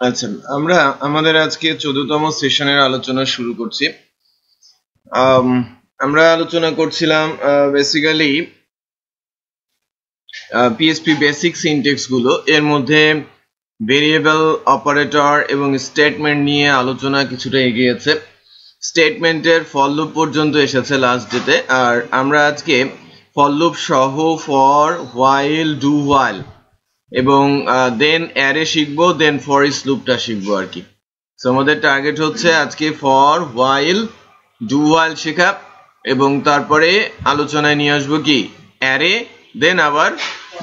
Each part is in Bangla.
আচ্ছা, আমরা আমাদের আজকে 14তম সেশনের আলোচনা শুরু করছি। আমরা আলোচনা করছিলাম বেসিক্যালি পিএসপি বেসিক সিনট্যাক্স গুলো, এর মধ্যে ভেরিয়েবল, অপারেটর এবং স্টেটমেন্ট নিয়ে আলোচনা কিছুটা এগিয়েছে। স্টেটমেন্টের ফর লুপ পর্যন্ত এসেছে লাস্ট ডেতে, আর আমরা আজকে ফর লুপ সহ ফর, হোয়াইল, ডু হোয়াইল এবং দেন অ্যারে শিখবো, দেন ফর ইচ লুপটা শিখবো আর কি। সো আমাদের টার্গেট হচ্ছে আজকে ফর, হোয়াইল, ডু হোয়াইল শেখা, এবং তারপরে আলোচনায় নিয়ে আসবো কি অ্যারে, দেন আবার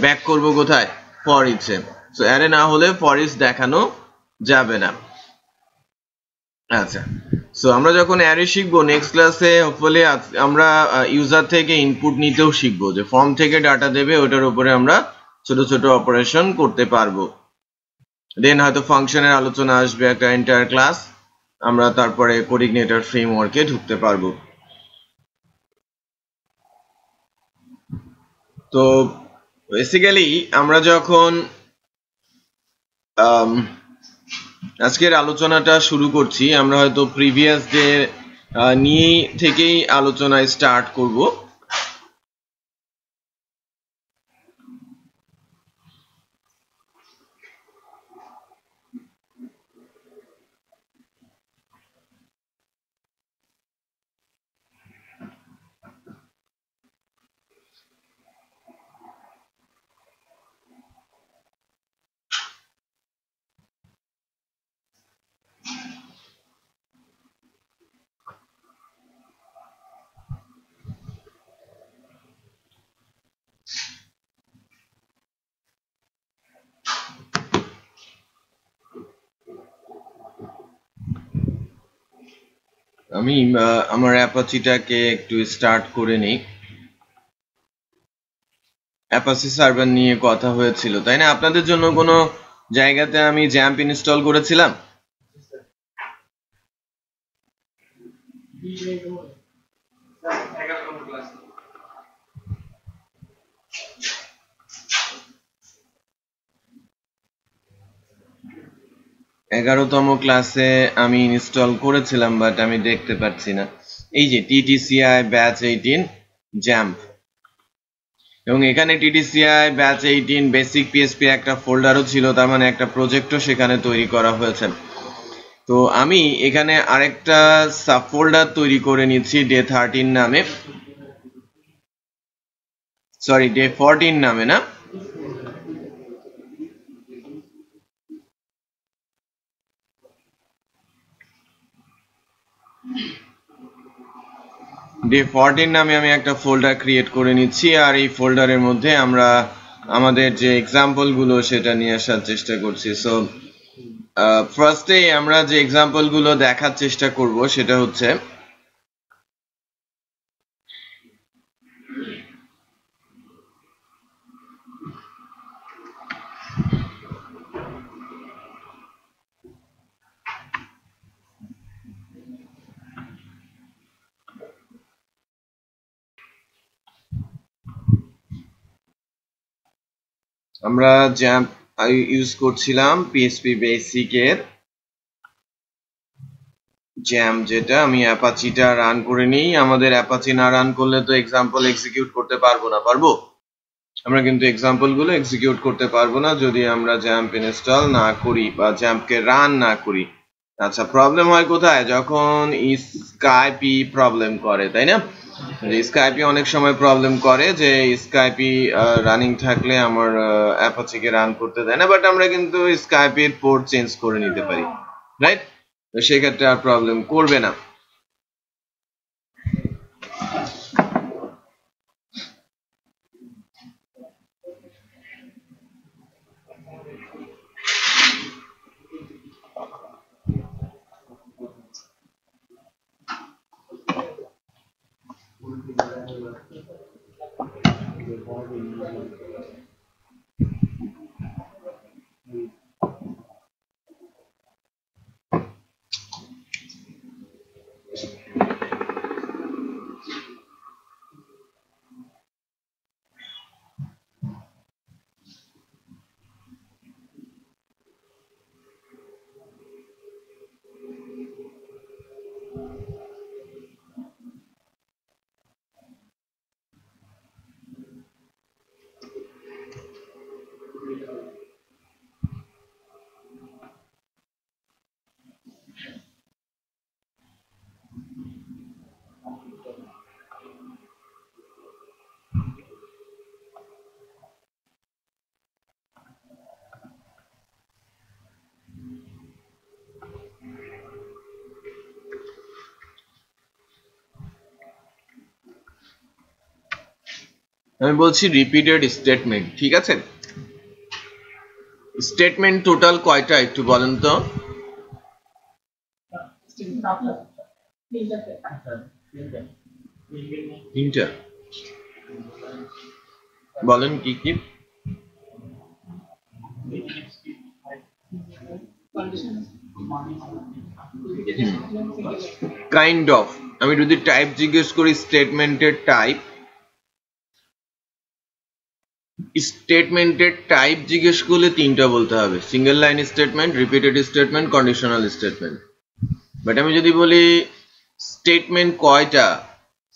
ব্যাক করব কোথায়, ফর ইচে। সো অ্যারে না হলে ফর ইচ দেখানো যাবে না। আচ্ছা, সো আমরা যখন অ্যারে শিখবো নেক্সট ক্লাসে, হোপফুলি আমরা ইউজার থেকে ইনপুট নিতেও শিখবো, যে ফর্ম থেকে ডাটা দেবে ওটার উপরে আমরা ছোট ছোট অপারেশন করতে পারবো। দেন হয়তো ফাংশনের আলোচনা আসবে একটা এন্টায়ার ক্লাস, আমরা তারপরে কোঅর্ডিনেটর ফ্রেমওয়ার্কে ঢুকতে পারবো। তো বেসিক্যালি আমরা যখন আজকের আলোচনাটা শুরু করছি, আমরা হয়তো প্রিভিয়াস ডে নিয়ে থেকেই আলোচনায় স্টার্ট করব। আমি আমার অ্যাপাচিটাকে একটু স্টার্ট করে নিই। অ্যাপাচি সার্ভার নিয়ে কথা হয়েছিল, তাই না? আপনাদের জন্য কোনো জায়গাতে আমি জ্যাম্প ইনস্টল করেছিলাম? এগারোতম ক্লাসে আমি ইনস্টল করেছিলাম, বাট আমি দেখতে পাচ্ছি না। এই যে TTCI ব্যাচ 18 জ্যাম্প, এবং এখানে TTCI ব্যাচ 18 বেসিক পিএসপি একটা ফোল্ডারও ছিল, তার মানে একটা প্রজেক্টও সেখানে তৈরি করা হয়েছে। তো আমি এখানে আরেকটা সাব ফোল্ডার তৈরি করে নিচ্ছি ডে 13 নামে, সরি ডে 14 নামে না, ডে 14 নামে আমি একটা ফোল্ডার ক্রিয়েট করে নিচ্ছি। আর এই ফোল্ডারের মধ্যে আমরা আমাদের যে এক্সাম্পল গুলো সেটা নিয়ে আসার চেষ্টা করছি। সো ফার্স্টে আমরা যে এক্সাম্পল গুলো দেখার চেষ্টা করব সেটা হচ্ছে আমরা জ্যাম্প ইউজ করছিলাম পিএসপি বেসিকের জ্যাম, যেটা আমি অ্যাপাচিটা রান করে নিই। আমাদের অ্যাপাচি না রান করলে তো এক্সাম্পল এক্সিকিউট করতে পারবো না, পারবো? আমরা কিন্তু এক্সাম্পল গুলো এক্সিকিউট করতে পারবো না যদি আমরা জ্যাম্প ইনস্টল না করি বা জ্যাম্পকে রান না করি। আচ্ছা, প্রবলেম হয় কোথায়? যখন স্কাইপি প্রবলেম করে, তাই না? স্কাইপি অনেক সময় প্রবলেম করে যে স্কাইপি রানিং থাকলে আমার অ্যাপাচিকে রান করতে দেয় না, বাট আমরা কিন্তু স্কাইপির পোর্ট চেঞ্জ করে নিতে পারি, রাইট? তো সেক্ষেত্রে আর প্রবলেম করবে না। আমি বলছি রিপিটেড স্টেটমেন্ট, ঠিক আছে? স্টেটমেন্ট টোটাল কয়টা একটু বলেন তো? তিনটা। বলেন কি কি? Kind of. আমি যদি টাইপ জিজ্ঞেস করি স্টেটমেন্টের টাইপ, স্টেটমেন্টের টাইপ জিজ্ঞেস করলে তিনটা বলতে হবে, single line statement, repeated statement, conditional statement. But আমি যদি বলি স্টেটমেন্ট কয়টা,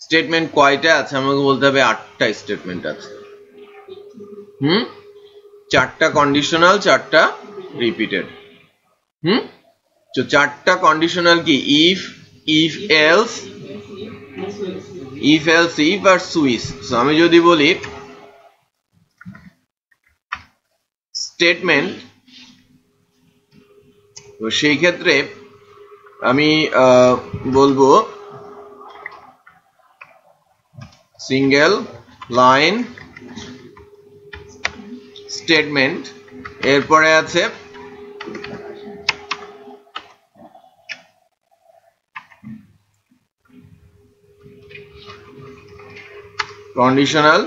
স্টেটমেন্ট কয়টা আছে, আমাকে বলতে হবে 8টা স্টেটমেন্ট আছে। চারটা কন্ডিশনাল, চারটা রিপিটেড। তো চারটা কন্ডিশনাল কি? If, if else, if else if আর সুইচ। সো আমি যদি বলি স্টেটমেন্ট, তো সেই ক্ষেত্রে আমি বলবো সিঙ্গেল লাইন স্টেটমেন্ট, এরপরে আছে কন্ডিশনাল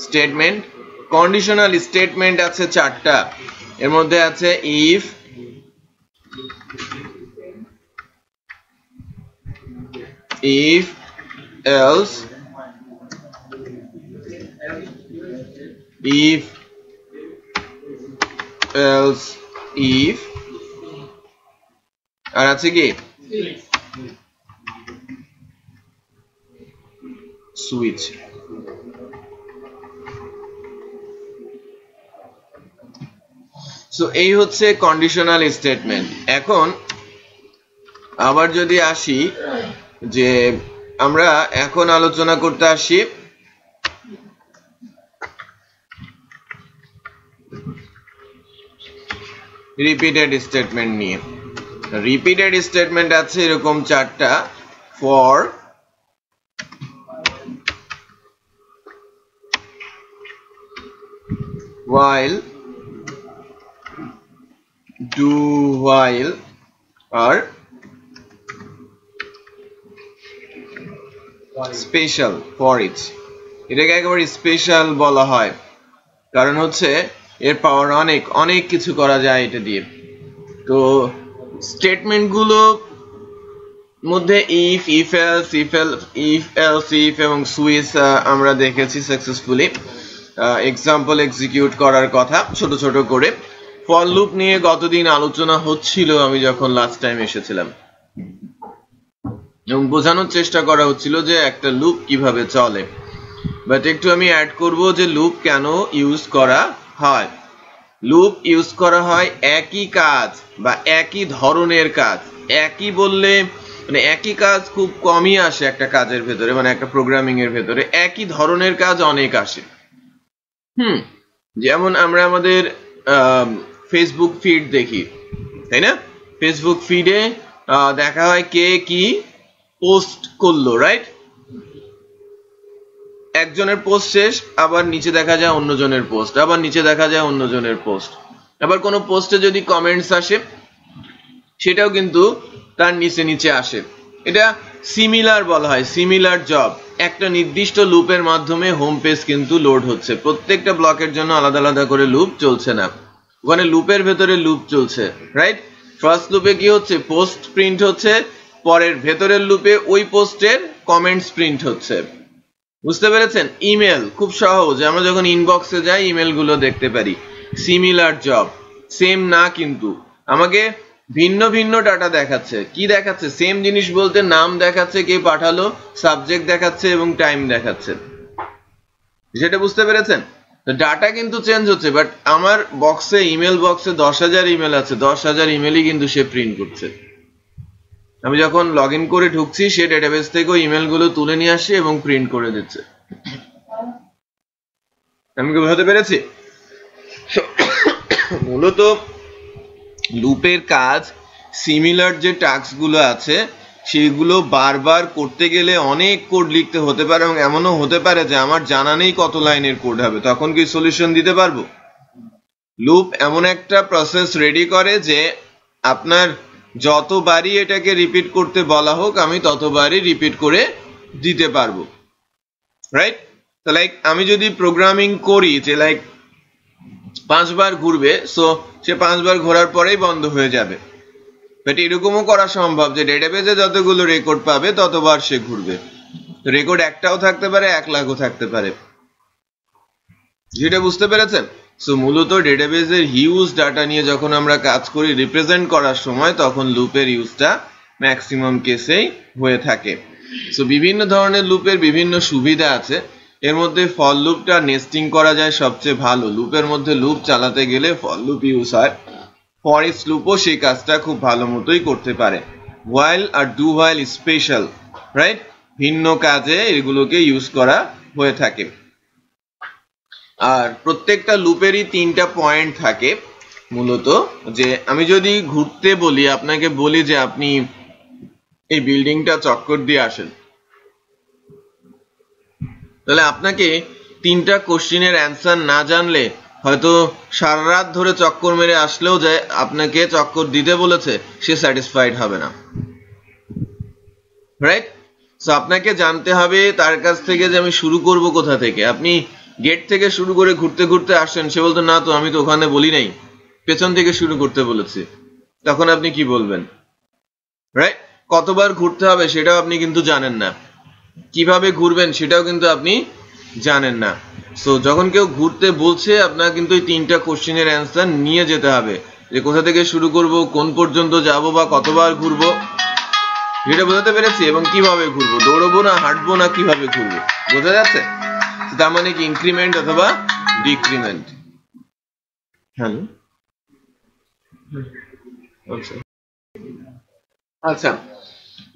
স্টেটমেন্ট। কন্ডিশনাল স্টেটমেন্ট আছে চারটা, এর মধ্যে আছে if, if else, if else if, আর আছে কি সুইচ। সো এই হচ্ছে কন্ডিশনাল স্টেটমেন্ট। এখন আবার যদি আসি, যে আমরা এখন আলোচনা করতে আসি রিপিটেড স্টেটমেন্ট নিয়ে। রিপিটেড স্টেটমেন্ট আছে এরকম চারটা, ফর, while, do while আর স্পেশাল ফর ইচ। এটাকে একেবারে স্পেশাল বলা হয়, কারণ হচ্ছে এর পাওয়ার অনেক অনেক কিছু করা যায় এটা দিয়ে। তো স্টেটমেন্ট গুলো মধ্যে ইফ, ইফ এলস, ইফ এবং সুইচ আমরা দেখেছি সাকসেসফুলি এক্সাম্পল এক্সিকিউট করার কথা ছোট ছোট করে। ফর লুপ নিয়ে গতদিন আলোচনা হচ্ছিল আমি যখন লাস্ট টাইম এসেছিলাম, এবং বোঝানোর চেষ্টা করা হচ্ছিল যে একটা লুপ কিভাবে চলে। বাট একটু আমি অ্যাড করব যে লুপ কেন ইউজ করা হয়। লুপ ইউজ করা হয় একই কাজ বা একই ধরনের কাজ, একই বললে মানে একই কাজ খুব কমই আসে একটা কাজের ভেতরে, মানে একটা প্রোগ্রামিং এর ভেতরে একই ধরনের কাজ অনেক আসে। যেমন আমরা আমাদের ফেসবুক ফিড দেখি, তাই না? ফেসবুক ফিডে দেখা হয় কে কি পোস্ট করলো, রাইট? একজনের পোস্ট শেষ, আবার নিচে দেখা যায় অন্যজনের পোস্ট, আবার নিচে দেখা যায় অন্যজনের পোস্ট। আবার কোনো পোস্টে যদি কমেন্টস আসে সেটাও কিন্তু তার নিচে নিচে আসে। এটা সিমিলার বলা হয়, সিমিলার জব। একটা নির্দিষ্ট লুপের মাধ্যমে হোম পেজ কিন্তু লোড হচ্ছে, প্রত্যেকটা ব্লকের জন্য আলাদা আলাদা করে লুপ চলছে না, ওখানে লুপের ভেতরে লুপ চলছে, রাইট? ফার্স্ট লুপে কি হচ্ছে? পোস্ট প্রিন্ট হচ্ছে, পরের ভেতরের লুপে ওই পোস্টের কমেন্টস প্রিন্ট হচ্ছে। বুঝতে পেরেছেন? ইমেল খুব সহজ, আমরা যখন ইনবক্সে যাই ইমেল গুলো দেখতে পারি। সিমিলার জব, সেম না কিন্তু আমাকে ভিন্ন ভিন্ন ডাটা দেখাচ্ছে। কি দেখাচ্ছে? সেম জিনিস বলতে নাম দেখাচ্ছে, কে পাঠালো, সাবজেক্ট দেখাচ্ছে এবং টাইম দেখাচ্ছে। সেটা বুঝতে পেরেছেন? ডাটা কিন্তু চেঞ্জ হচ্ছে, বাট আমার বক্সে, ইমেল বক্সে 10,000 ইমেল আছে, 10,000 ইমেলই কিন্তু সে প্রিন্ট করছে। আমি যখন লগ ইন করে ঢুকছি সে ডেটাবেস থেকে ইমেল গুলো তুলে নিয়ে আসছে এবং প্রিন্ট করে দিচ্ছে। আমি কি বোঝাতে পেরেছি? মূলত লুপের কাজ, সিমিলার যে টাস্ক গুলো আছে সেগুলো বারবার করতে গেলে অনেক কোড লিখতে হতে পারে, এবং এমনও হতে পারে যে আমার জানা নেই কত লাইনের কোড হবে, তখন কি সলিউশন দিতে পারবো? লুপ এমন একটা প্রসেস রেডি করে যে আপনার যতবারই এটাকে রিপিট করতে বলা হোক আমি ততবারই রিপিট করে দিতে পারবো, রাইট? তো লাইক আমি যদি প্রোগ্রামিং করি যে লাইক 5 বার ঘুরবে, সো সে 5 বার ঘোরার পরেই বন্ধ হয়ে যাবে, বাট এরকমও করা সম্ভব যে ডেটাবেজে যতগুলো রেকর্ড পাবে ততবার সে ঘুরবে। রেকর্ড একটাও থাকতে পারে, 1 লাখও থাকতে পারে, যেটা বুঝতে পেরেছেন? সো মূলত ডেটাবেজের হিউজ ডাটা নিয়ে যখন আমরা কাজ করি রিপ্রেজেন্ট করার সময়, তখন লুপের ইউজটা ম্যাক্সিমাম কেসেই হয়ে থাকে। সো বিভিন্ন ধরনের লুপের বিভিন্ন সুবিধা আছে, এর মধ্যে ফর লুপটা নেস্টিং করা যায় সবচেয়ে ভালো। লুপের মধ্যে লুপ চালাতে গেলে ফর লুপ ইউজ হয়, ফর ইচ লুপও সেই কাজটা খুব ভালো মতোই করতে পারে। হোয়াইল আর ডু হোয়াইল স্পেশাল, রাইট? ভিন্ন কাজে এগুলোকে ইউজ করা হয়ে থাকে। আর প্রত্যেকটা লুপেরই 3টা পয়েন্ট থাকে মূলত। যে আমি যদি ঘুরতে বলি, আপনাকে বলি যে আপনি এই বিল্ডিংটা চক্কর দিয়ে আসেন, তাহলে আপনাকে 3টা কোশ্চেনের অ্যান্সার না জানলে হয়তো সারা রাত ধরে চক্কর মেরে আসলেও যে আপনাকে চক্কর দিতে বলেছে সে স্যাটিসফাইড হবে না, রাইট? সো আপনাকে জানতে হবে তার কাছ থেকে যে আমি শুরু করব কোথা থেকে। আপনি গেট থেকে শুরু করে ঘুরতে ঘুরতে আসেন, সে বলতো না তো আমি তো ওখানে বলি নাই, পেছন থেকে শুরু করতে বলেছি, তখন আপনি কি বলবেন, রাইট? কতবার ঘুরতে হবে সেটাও আপনি কিন্তু জানেন না, কিভাবে ঘুরবেন সেটাও কিন্তু আপনি জানেন না। সো যখন কেউ ঘুরতে বলছে আপনার কিন্তু এই 3টা কোশ্চেনের অ্যান্সার নিয়ে যেতে হবে, যে কোথা থেকে শুরু করব, কোন পর্যন্ত যাব, বা কতবার ঘুরবো, যেটা বোঝাতে পেরেছি, এবং কিভাবে ঘুরবো, দৌড়বো না হাঁটবো না কিভাবে ঘুরবো, বোঝা যাচ্ছে? তার মানে কি ইনক্রিমেন্ট অথবা ডিক্রিমেন্ট। হ্যালো, আচ্ছা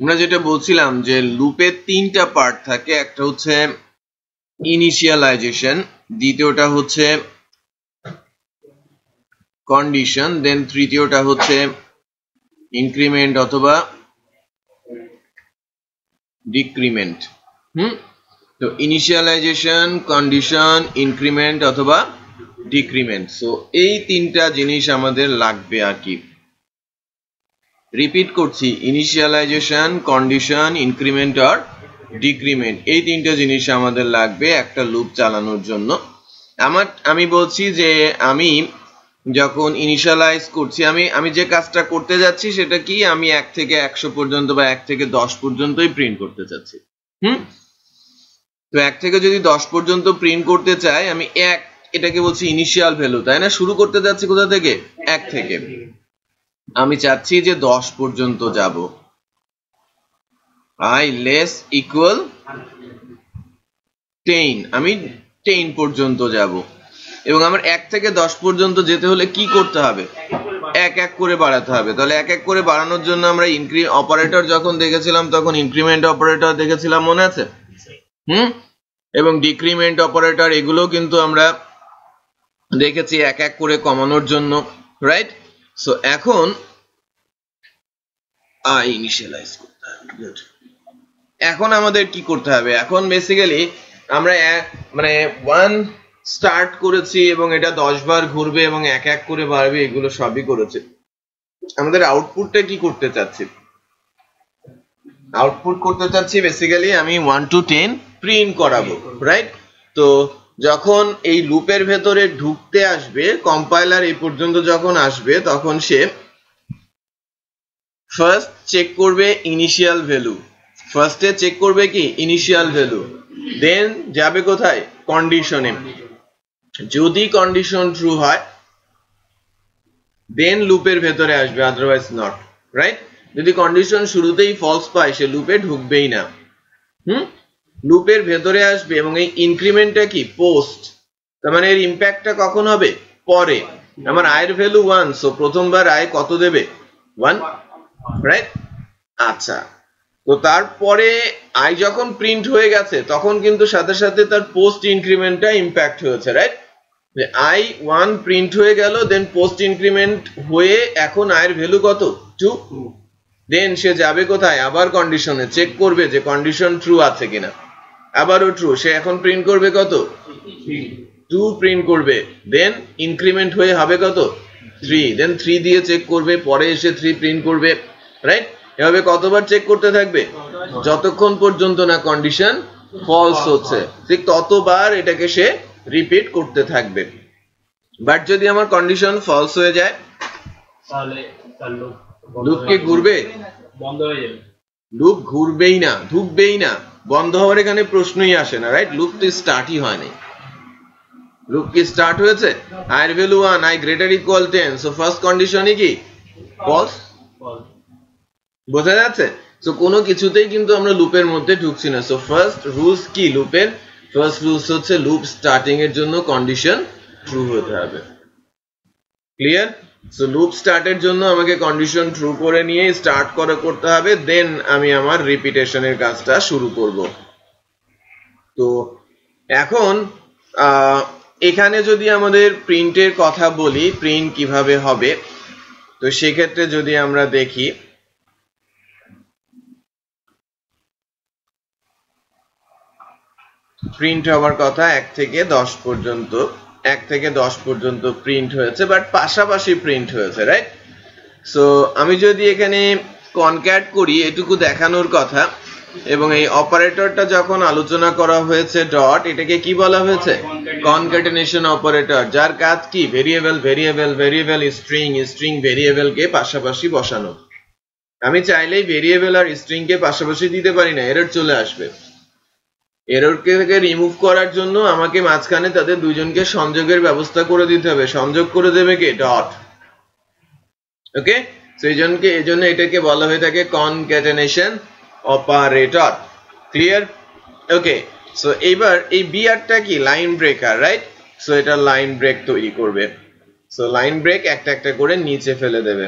আমরা যেটা বলছিলাম যে লুপের 3টা পার্ট থাকে, একটা হচ্ছে ইনিশিয়ালাইজেশন, দ্বিতীয়টা হচ্ছে কন্ডিশন, দেন তৃতীয়টা হচ্ছে ইনক্রিমেন্ট অথবা ডিক্রিমেন্ট। তো ইনিশিয়ালাইজেশন, কন্ডিশন, ইনক্রিমেন্ট অথবা ডিক্রিমেন্ট। সো এই 3টা জিনিস আমাদের লাগবে আর কি। রিপিট করছি, ইনিশিয়ালাইজেশন, কন্ডিশন, ইনক্রিমেন্ট আর ডিক্রিমেন্ট, এই 3টা জিনিস আমাদের লাগবে একটা লুপ চালানোর জন্য। আমি বলছি যে আমি যখন ইনিশিয়ালাইজ করছি, আমি যে কাজটা করতে যাচ্ছি সেটা কি, আমি 1 থেকে 100 পর্যন্ত বা 1 থেকে 10 পর্যন্তই প্রিন্ট করতে চাচ্ছি। তো 1 থেকে যদি 10 পর্যন্ত প্রিন্ট করতে চাই, আমি এটাকে বলছি ইনিশিয়াল ভ্যালু, তাই না? শুরু করতে যাচ্ছি কোথা থেকে? 1 থেকে। আমি চাচ্ছি যে 10 পর্যন্ত যাব, i less equal 10, আমি 10 পর্যন্ত যাব, এবং আমার 1 থেকে 10 পর্যন্ত যেতে হলে কি করতে হবে? 1 1 করে বাড়াতে হবে। তাহলে 1 1 করে বাড়ানোর জন্য আমরা অপারেটর যখন দেখেছিলাম তখন ইনক্রিমেন্ট অপারেটর দেখেছিলাম, মনে আছে? এবং ডিক্রিমেন্ট অপারেটর, এগুলো কিন্তু আমরা দেখেছি 1 1 করে কমানোর জন্য, রাইট? সো এখন ইনিশিয়ালাইজ করতে হবে। গুড। এখন আমাদের কি করতে হবে? এখন বেসিক্যালি আমরা মানে 1 স্টার্ট করেছি এবং এটা 10 বার ঘুরবে এবং 1 1 করে বাড়বে, এগুলো সবই করেছে। আমাদের আউটপুটটা কি করতে চাচ্ছি? আউটপুট করতে চাচ্ছি বেসিক্যালি আমি 1 to 10 প্রিন্ট করাবো, রাইট? তো যখন এই লুপের ভেতরে ঢুকতে আসবে, কম্পাইলার এই পর্যন্ত যখন আসবে, তখন সে ফার্স্ট চেক করবে ইনিশিয়াল ভ্যালু। ফার্স্টে চেক করবে কি? Initial value. দেন যাবে কোথায়? কন্ডিশনে। যদি কন্ডিশন ট্রু হয় দেন লুপের ভেতরে আসবে, আদারওয়াইজ নট, রাইট? যদি কন্ডিশন শুরুতেই ফলস পায় সে লুপে ঢুকবেই না। লুপের ভেতরে আসবে, এবং এই ইনক্রিমেন্টটা কি? পোস্ট। তার মানে এর ইম্প্যাক্টটা কখন হবে? পরে। আমার আয়ের ভ্যালু 1, সো প্রথমবার আয় কত দেবে? 1, রাইট? আচ্ছা, তো তারপরে আই যখন প্রিন্ট হয়ে গেছে তখন কিন্তু সাথে সাথে তার পোস্ট ইনক্রিমেন্টটা ইম্প্যাক্ট হয়েছে, রাইট? যে আই 1 প্রিন্ট হয়ে গেল, দেন পোস্ট ইনক্রিমেন্ট হয়ে এখন আয়ের ভ্যালু কত? 2, দেন সে যাবে কোথায়, আবার কন্ডিশনে চেক করবে যে কন্ডিশন ট্রু আছে কিনা, আবারও ট্রু, সে এখন প্রিন্ট করবে কত, 2 প্রিন্ট করবে, দেন ইনক্রিমেন্ট হয়ে হবে কত, 3, দেন 3 দিয়ে চেক করবে, পরে এসে 3 প্রিন্ট করবে, রাইট? এভাবে কতবার চেক করতে থাকবে, যতক্ষণ পর্যন্ত না কন্ডিশন ফলস হচ্ছে, ঠিক ততবার এটাকে সে রিপিট করতে থাকবে। বাট যদি আমার কন্ডিশন ফলস হয়ে যায় তাহলে লুপ কি ঘুরবে, বন্ধ হয়ে যাবে, লুপ ঘুরবেই না, ঢুকবেই না, বন্ধ হওয়ার এখানে প্রশ্নই আসে না, রাইট? লুপ তো স্টার্টই হয়নি। লুপ কি স্টার্ট হয়েছে, i এর value 1, i greater equal 10, so first কন্ডিশনই কি ফলস, বোঝা যাচ্ছে? সো কোনো কিছুতেই কিন্তু আমরা লুপের মধ্যে ঢুকছি না। সো ফার্স্ট রুলস কি লুপের, ফার্স্ট রুলস হচ্ছে লুপ স্টার্টিং এর জন্য কন্ডিশন ট্রু হতে হবে। ক্লিয়ার? সো লুপ স্টার্টের জন্য আমাকে কন্ডিশন ট্রু করে নিয়ে স্টার্ট করতে হবে, দেন আমি আমার রিপিটেশনের কাজটা শুরু করব। তো এখন এখানে যদি আমাদের প্রিন্টের কথা বলি, প্রিন্ট কিভাবে হবে, তো সেক্ষেত্রে যদি আমরা দেখি, প্রিন্ট হওয়ার কথা 1 থেকে 10 পর্যন্ত, 1 থেকে 10 পর্যন্ত প্রিন্ট হয়েছে, বাট পাশাপাশি প্রিন্ট হয়েছে, রাইট? সো আমি যদি এখানে কনক্যাট করি, এটুকু দেখানোর কথা, এবং এই অপারেটরটা যখন আলোচনা করা হয়েছে ডট, এটাকে কি বলা হয়েছে, কনক্যাটেনেশন অপারেটর, যার কাজ কি variable variable variable string string ভেরিয়েবলকে পাশাপাশি বসানো। আমি চাইলেই ভেরিয়েবল আর স্ট্রিং কে পাশাপাশি দিতে পারি না, এরর চলে আসবে। এররকে রিমুভ করার জন্য আমাকে মাঝখানে তাদের দুইজনকে সংযোগের ব্যবস্থা করে দিতে হবে, সংযোগ করে দেবে কে, ডট। ওকে, সো এইজন্য এটাকে বলা হয়ে থাকে কনক্যাটেনেশন অপারেটর। ক্লিয়ার? ওকে, সো এইবার এই বিআরটা কি লাইন ব্রেকার, রাইট? সো এটা লাইন ব্রেক তৈরি করবে। সো লাইন ব্রেক একটা একটা করে নিচে ফেলে দেবে।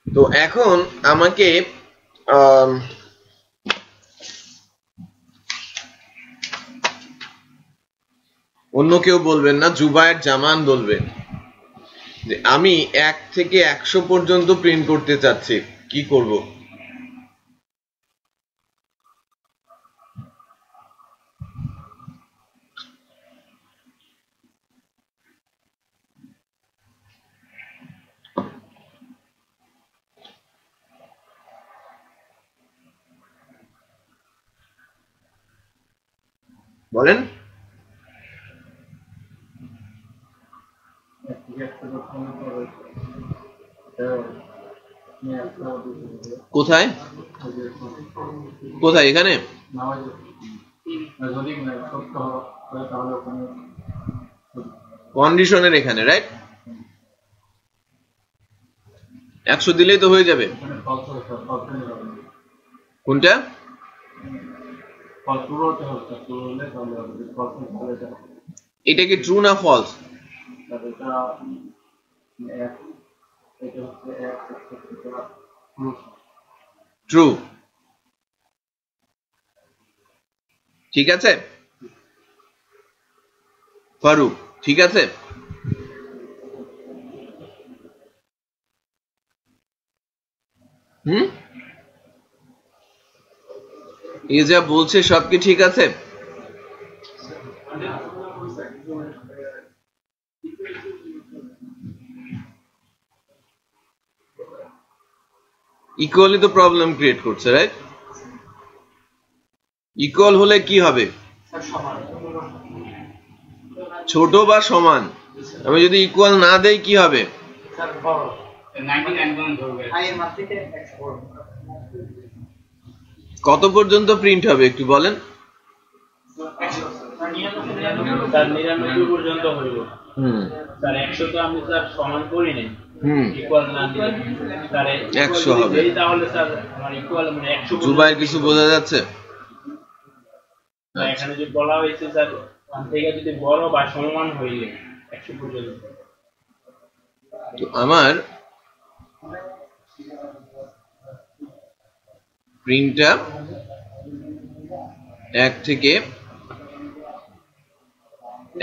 তো এখন আমাকে অন্য কেউ বলবেন না, জুবায়ের জামান বলবে যে আমি 1 থেকে 100 পর্যন্ত প্রিন্ট করতে চাচ্ছি, কি করব? বলেন। কোথায় কোথায়, এখানে? কন্ডিশনের এখানে, রাইট? 100 দিলেই তো হয়ে যাবে। কোনটা? এটা কি ট্রু না ফলস? ট্রু। ঠিক আছে ফারুক, ঠিক আছে। এ যা বলছে সব কি ঠিক আছে? ইকুয়ালি তো প্রবলেম ক্রিয়েট করছে, রাইট? ইকুয়াল হলে কি হবে, ছোট বা সমান। আমি যদি ইকুয়াল না দেই কি হবে, কত পর্যন্ত প্রিন্ট হবে একটু বলেন? 99 পর্যন্ত হইব। স্যার 100 তো আমি স্যার সমান করি নাই, ইকুয়াল না দিলে স্যার 100 হবে, তাহলে স্যার আমার ইকুয়াল মানে 100। জুবাইর কিছু বোঝা যাচ্ছে? এখানে যে বলা হয়েছে স্যার থেকে যদি বড় বা সমান হইলে 100 পর্যন্ত। তো আমার প্রিন্টটা 1 থেকে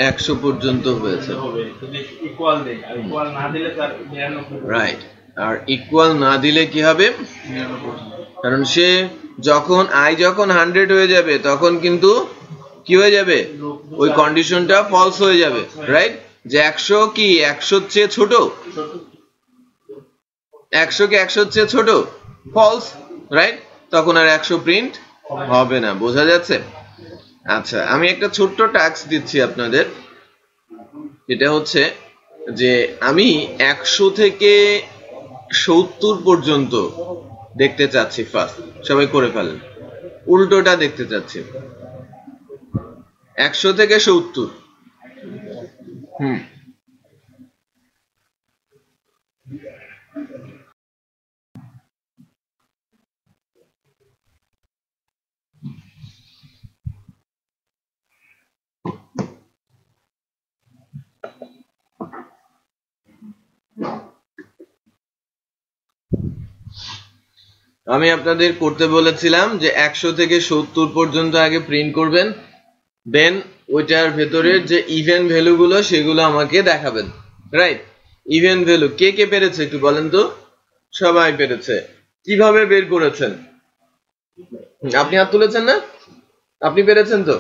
100 পর্যন্ত হয়েছে, ইকুয়াল দেই, আর ইকুয়াল না দিলে স্যার 92। রাইট। আর ইকুয়াল না দিলে কি হবে, কারণ সে যখন i যখন 100 হয়ে যাবে তখন কিন্তু কি হয়ে যাবে, ওই কন্ডিশনটা ফলস হয়ে যাবে, রাইট? যে 100 কি 100 চেয়ে ছোট, 100 কি 100 চেয়ে ছোট, ফলস, রাইট? তখন আর 100 প্রিন্ট হবে না। বোঝা যাচ্ছে? আচ্ছা, আমি একটা ছোট্ট টাস্ক দিচ্ছি আপনাদের, এটা হচ্ছে যে আমি 100 থেকে 70 পর্যন্ত দেখতে চাচ্ছি। ফার্স্ট সবাই করে ফেলেন, উল্টোটা দেখতে চাচ্ছি। 100 থেকে 70। আমি আপনাদের করতে বলেছিলাম যে 100 থেকে 70 পর্যন্ত আগে প্রিন্ট করবেন, দেন ওইটার ভেতরের যে ইভেন ভ্যালু গুলো সেগুলো আমাকে দেখাবেন, রাইট? ইভেন ভ্যালু কে কে পেরেছে একটু বলেন তো? সবাই পেরেছে। কিভাবে বের করেছেন? আপনি হাত তুলেছেন না? আপনি পেরেছেন তো?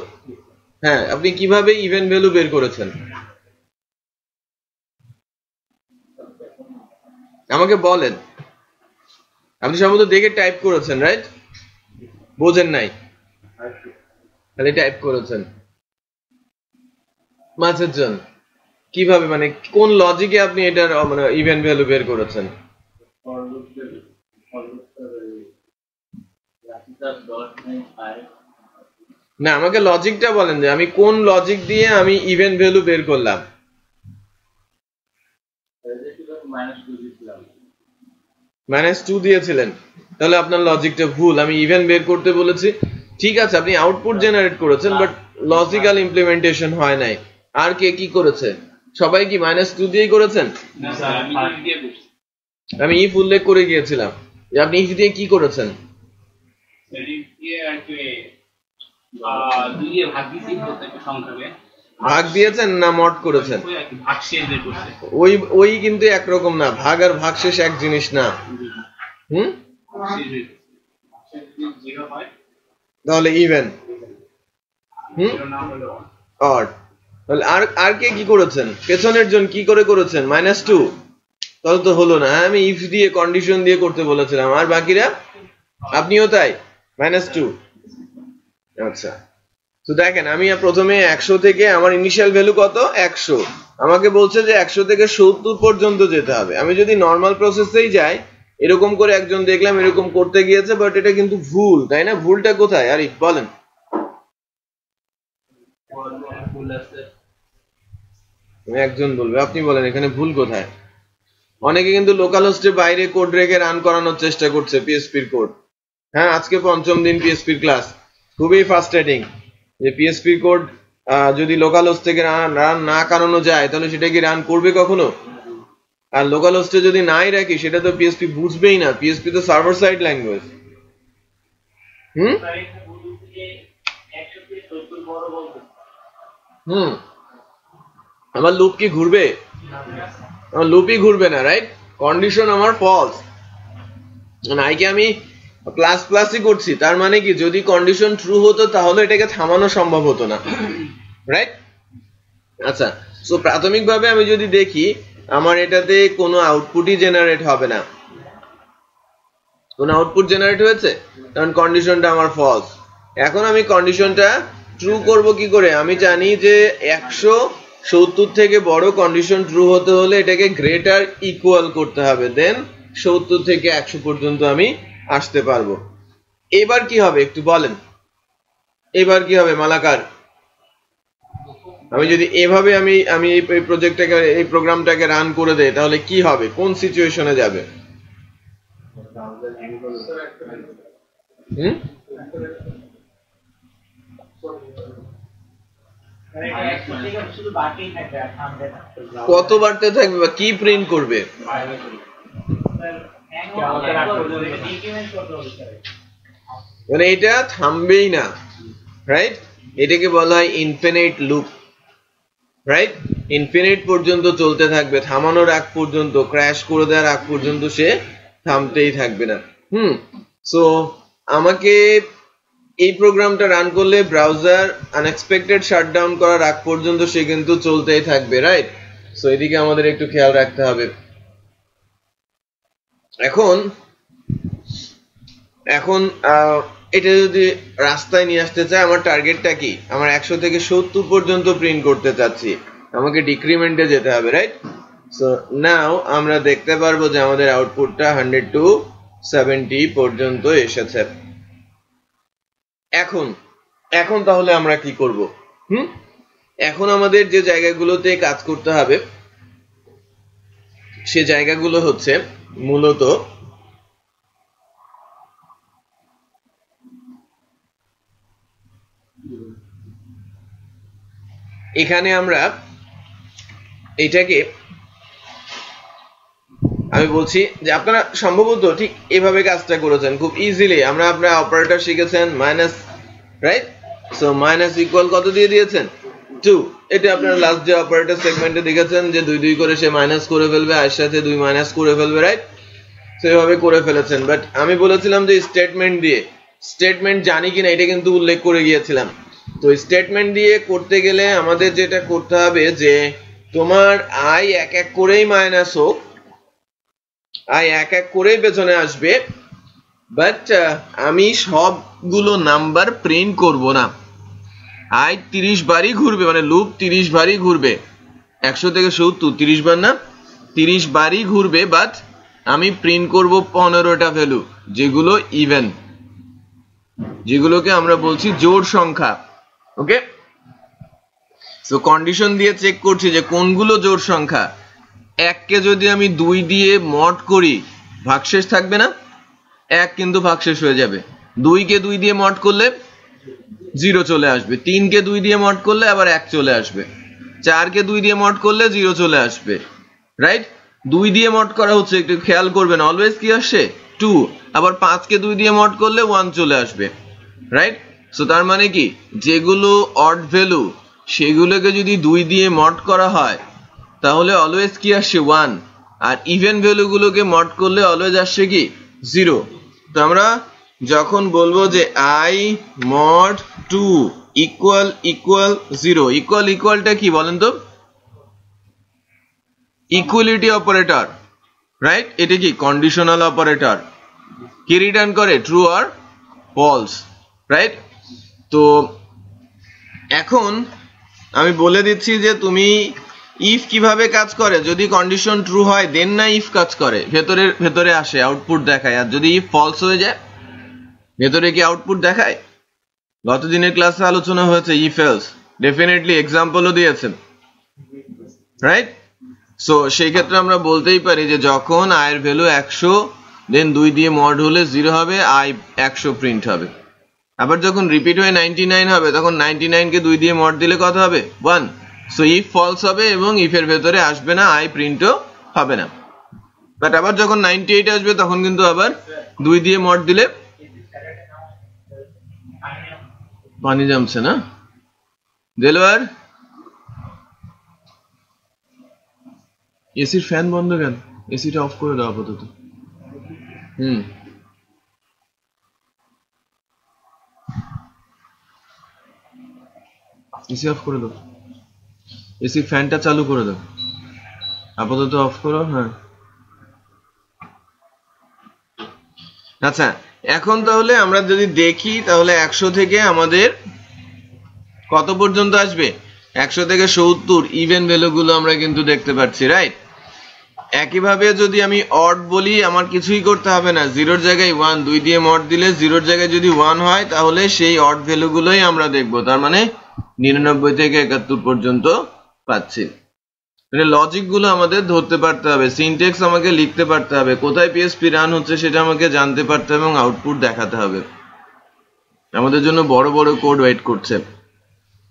হ্যাঁ, আপনি কিভাবে ইভেন ভ্যালু বের করেছেন আমাকে বলেন। আপনি সম্ভবত দেখে টাইপ করেছেন, রাইট? বোঝেন নাই, খালি টাইপ করেছেন। মাছের জন কিভাবে, মানে কোন লজিকে আপনি এটার মানে ইভেন ভ্যালু বের করেছেন? না, আমাকে লজিকটা বলেন যে আমি কোন লজিক দিয়ে আমি ইভেন ভ্যালু বের করলাম। -2 দিয়েছিলেন, তাহলে আপনার লজিকটা ভুল। আমি ইভেন বের করতে বলেছি, ঠিক আছে, আপনি আউটপুট জেনারেট করেছেন, বাট লজিক্যাল ইমপ্লিমেন্টেশন হয় নাই। আর কে কি করেছে? সবাই কি -2 দিয়েই করেছেন? আমি ইফ উল্লেখ করে গিয়েছিলাম যে আপনি ইফ দিয়ে কি করেছেন? ভাগ দিয়েছেন না মড করেছেন? ওই কিন্তু একরকম না, ভাগ আর ভাগশেষ এক জিনিস না। তাহলে ইভেন, অড। তাহলে আর কে কি করেছেন? পেছনের জন কি করে করেছেন? -2। তাহলে তো হলো না। আমি ইফ দিয়ে কন্ডিশন দিয়ে করতে বলেছিলাম, আর বাকিরা? আপনিও তাই, -2। আচ্ছা, তো দেখেন আমি প্রথমে 100 থেকে, আমার ইনিশিয়াল ভ্যালু কত? 100। আমাকে বলছে যে 100 থেকে 70 পর্যন্ত যেতে হবে। আমি যদি নর্মাল প্রসেসেই যাই, এরকম করে একজন দেখলাম এরকম করতে গিয়েছে, বাট এটা কিন্তু ভুল, তাই না? ভুলটা কোথায়? আরিফ বলেন। একজন বলবে, আপনি বলেন এখানে ভুল কোথায়? অনেকে কিন্তু লোকাল হোস্টের বাইরে কোড রেখে রান করানোর চেষ্টা করছে পিএসপির কোড। হ্যাঁ, আজকে 5ম দিন পিএসপির ক্লাস, খুবই ফ্রাস্ট্রেটিং যে পিএসপির কোড যদি লোকাল হোস্ট থেকে রান না করানো যায় তাহলে সেটা কি রান করবে কখনো? আর লোকাল হোস্টে যদি নাই রাখি সেটা তো পিএসপি বুঝবেই না। পিএসপি তো সার্ভার সাইড ল্যাঙ্গুয়েজ। আমার লুপ কি ঘুরবে? আমার লুপই ঘুরবে না, রাইট? কন্ডিশন আমার ফলস। নাইকে আমি প্লাস প্লাসই করছি, তার মানে কি যদি কন্ডিশন ট্রু হতো তাহলে এটাকে থামানো সম্ভব হতো না, রাইট? আচ্ছা, সো প্রাথমিকভাবে আমি যদি দেখি আমার এটাতে কোনো আউটপুটই জেনারেট হবে না। কোনো আউটপুট জেনারেট হয়েছে, কারণ কন্ডিশনটা আমার ফলস। এখন আমি কন্ডিশনটা ট্রু করব কি করে? আমি জানি যে 170 থেকে বড় কন্ডিশন ট্রু হতে হলে এটাকে গ্রেটার ইকুয়াল করতে হবে, দেন 70 থেকে 100 পর্যন্ত আমি আসতে পারবো। এবার কি হবে একটু বলেন? এবার কি হবে মালাকার? আমি যদি এভাবে আমি এই প্রজেক্টটাকে, এই প্রোগ্রামটাকে রান করে দেই, তাহলে কি হবে? কোন সিচুয়েশনে যাবে? কত বাড়তে থাকবে বা কি প্রিন্ট করবে? মানে এটা থামবেই না, রাইট? এটাকে বলা হয় ইনফিনিট লুপ। রাইট, ইনফিনিট পর্যন্ত চলতে থাকবে, থামানোর আগ পর্যন্ত, ক্র্যাশ করে দেওয়ার আগ পর্যন্ত সে থামতেই থাকবে না। সো আমাকে এই প্রোগ্রামটা রান করলে ব্রাউজার আনএক্সপেক্টেড শাটডাউন করার আগ পর্যন্ত সে কিন্তু চলতেই থাকবে, রাইট? সো এদিকে আমাদের একটু খেয়াল রাখতে হবে। এখন এটা যদি রাস্তায় নিয়ে আসতে চাই, আমার টার্গেটটা কি? আমার 100 থেকে 70 পর্যন্ত প্রিন্ট করতে চাচ্ছি, আমাকে ডিক্রিমেন্টে যেতে হবে, রাইট? সো নাও আমরা দেখতে পারবো যে আমাদের আউটপুটটা 100 to 70 পর্যন্ত এসেছে। এখন তাহলে আমরা কি করব? এখন আমাদের যে জায়গাগুলোতে কাজ করতে হবে সে জায়গাগুলো হচ্ছে মূলত এখানে আমরা এটাকে, আমি বলছি যে আপনারা সম্ভবত ঠিক এভাবে কাজটা করেছেন খুব ইজিলি। আপনারা অপারেটর শিখেছেন, minus, right? So minus equal কত দিয়ে দিয়েছেন? 2। এটা আপনারা লাস্ট যে অপারেটর সেগমেন্টে দেখেছেন যে 2 2 করে সে মাইনাস করে ফেলবে, আর সাথে 2 মাইনাস করে ফেলবে, রাইট? সেভাবে করে ফেলেছেন। বাট আমি বলেছিলাম যে স্টেটমেন্ট দিয়ে, স্টেটমেন্ট জানি কিনা এটা কিন্তু উল্লেখ করে গিয়েছিলাম। তো স্টেটমেন্ট দিয়ে করতে গেলে আমাদের যেটা করতে হবে যে তোমার আই এক এক করেই মাইনাস হোক, আই এক এক করেই পেছনে আসবে, বাট আমি সবগুলো নাম্বার প্রিন্ট করব না। আই 30 বারই ঘুরবে, মানে লুপ 30 বারই ঘুরবে, 100 থেকে 70 30 বার না, 30 বারই ঘুরবে, বাট আমি প্রিন্ট করব 15টা ভ্যালু যেগুলো ইভেন, যেগুলোকে আমরা বলছি জোড় সংখ্যা। ওকে, সো কন্ডিশন দিয়ে চেক করছি যে কোনগুলো জোড় সংখ্যা। 1 কে যদি আমি 2 দিয়ে মড করি ভাগশেষ থাকবে না, 1 কিন্তু ভাগশেষ হয়ে যাবে। 2 কে 2 দিয়ে মড করলে 0 চলে আসবে, 3 কে 2 দিয়ে মড করলে আবার 1 চলে আসবে, 4 কে 2 দিয়ে মড করলে 0 চলে আসবে, রাইট? 2 দিয়ে মড করা হচ্ছে, একটু খেয়াল করবেন, অলওয়েজ কি আসে? 2। আবার 5 কে 2 দিয়ে মড করলে 1 চলে আসবে, রাইট? সো তার মানে কি, যেগুলো অড ভ্যালু সেগুলোকে যদি 2 দিয়ে মড করা হয় তাহলে অলওয়েজ কি আসে? 1। আর ইভেন ভ্যালুগুলোকে মড করলে অলওয়েজ আসছে কি? 0। তো আমরা যখন বলবো যে i mod 2 equal equal 0, equal ইকুয়ালটা কি বলেন তো? Equality operator, right? এটা কি কন্ডিশনাল অপারেটর, কি রিটার্ন করে? ট্রু আর ফলস, রাইট? তো এখন আমি বলে দিচ্ছি যে তুমি ইফ কিভাবে কাজ করে। যদি কন্ডিশন ট্রু হয় দেন না ইফ কাজ করে, ভেতরে আসে, আউটপুট দেখায়। আর যদি ইফ ফলস হয়ে যায় ভেতরে কি আউটপুট দেখায়? গত দিনের ক্লাসে আলোচনা হয়েছে ইফ এলস, ডেফিনেটলি এক্সাম্পলও দিয়েছেন, রাইট? সো সেই ক্ষেত্রে আমরা বলতেই পারি যে যখন আয়ের ভ্যালু 100 দেন 2 দিয়ে মড হলে 0 হবে, আই 100 প্রিন্ট হবে। আবার যখন রিপিট হয়ে 99 হবে তখন 99 কে 2 দিয়ে মড দিলে কত হবে? 1। সো ইফ ফলস হবে এবং ইফের ভেতরে আসবে না, আই প্রিন্টও হবে না। বাট আবার যখন 98 আসবে তখন কিন্তু আবার 2 দিয়ে মড দিলে, পানি জমছে না দেলোয়ার? এসির ফ্যান বন্ধ কেন? এসিটা অফ করে দাও আপাতত। এসি অফ করে দাও, এসি ফ্যানটা চালু করে দাও, আপাতত অফ করো। হ্যাঁ, আচ্ছা এখন তাহলে আমরা যদি দেখি তাহলে 100 থেকে আমাদের কত পর্যন্ত আসবে? 100 থেকে 70 ইভেন ভ্যালুগুলো আমরা কিন্তু দেখতে পাচ্ছি, রাইট? একইভাবে যদি আমি অড বলি আমার কিছুই করতে হবে না, 0 এর জায়গায় 1, 2 দিয়ে মড দিলে 0 এর জায়গায় যদি 1 হয় তাহলে সেই অড ভ্যালুগুলোই আমরা দেখব। তার মানে 99 থেকে 71 পর্যন্ত পাচ্ছি। মানে লজিক গুলো আমাদের ধরতে পারতে হবে, সিনট্যাক্স আমাকে লিখতে পারতে হবে, কোথায় পিএসপি রান হচ্ছে সেটা আমাকে জানতে পারতে হবে এবং আউটপুট দেখাতে হবে। আমাদের জন্য বড় বড় কোড ওয়েট করছে,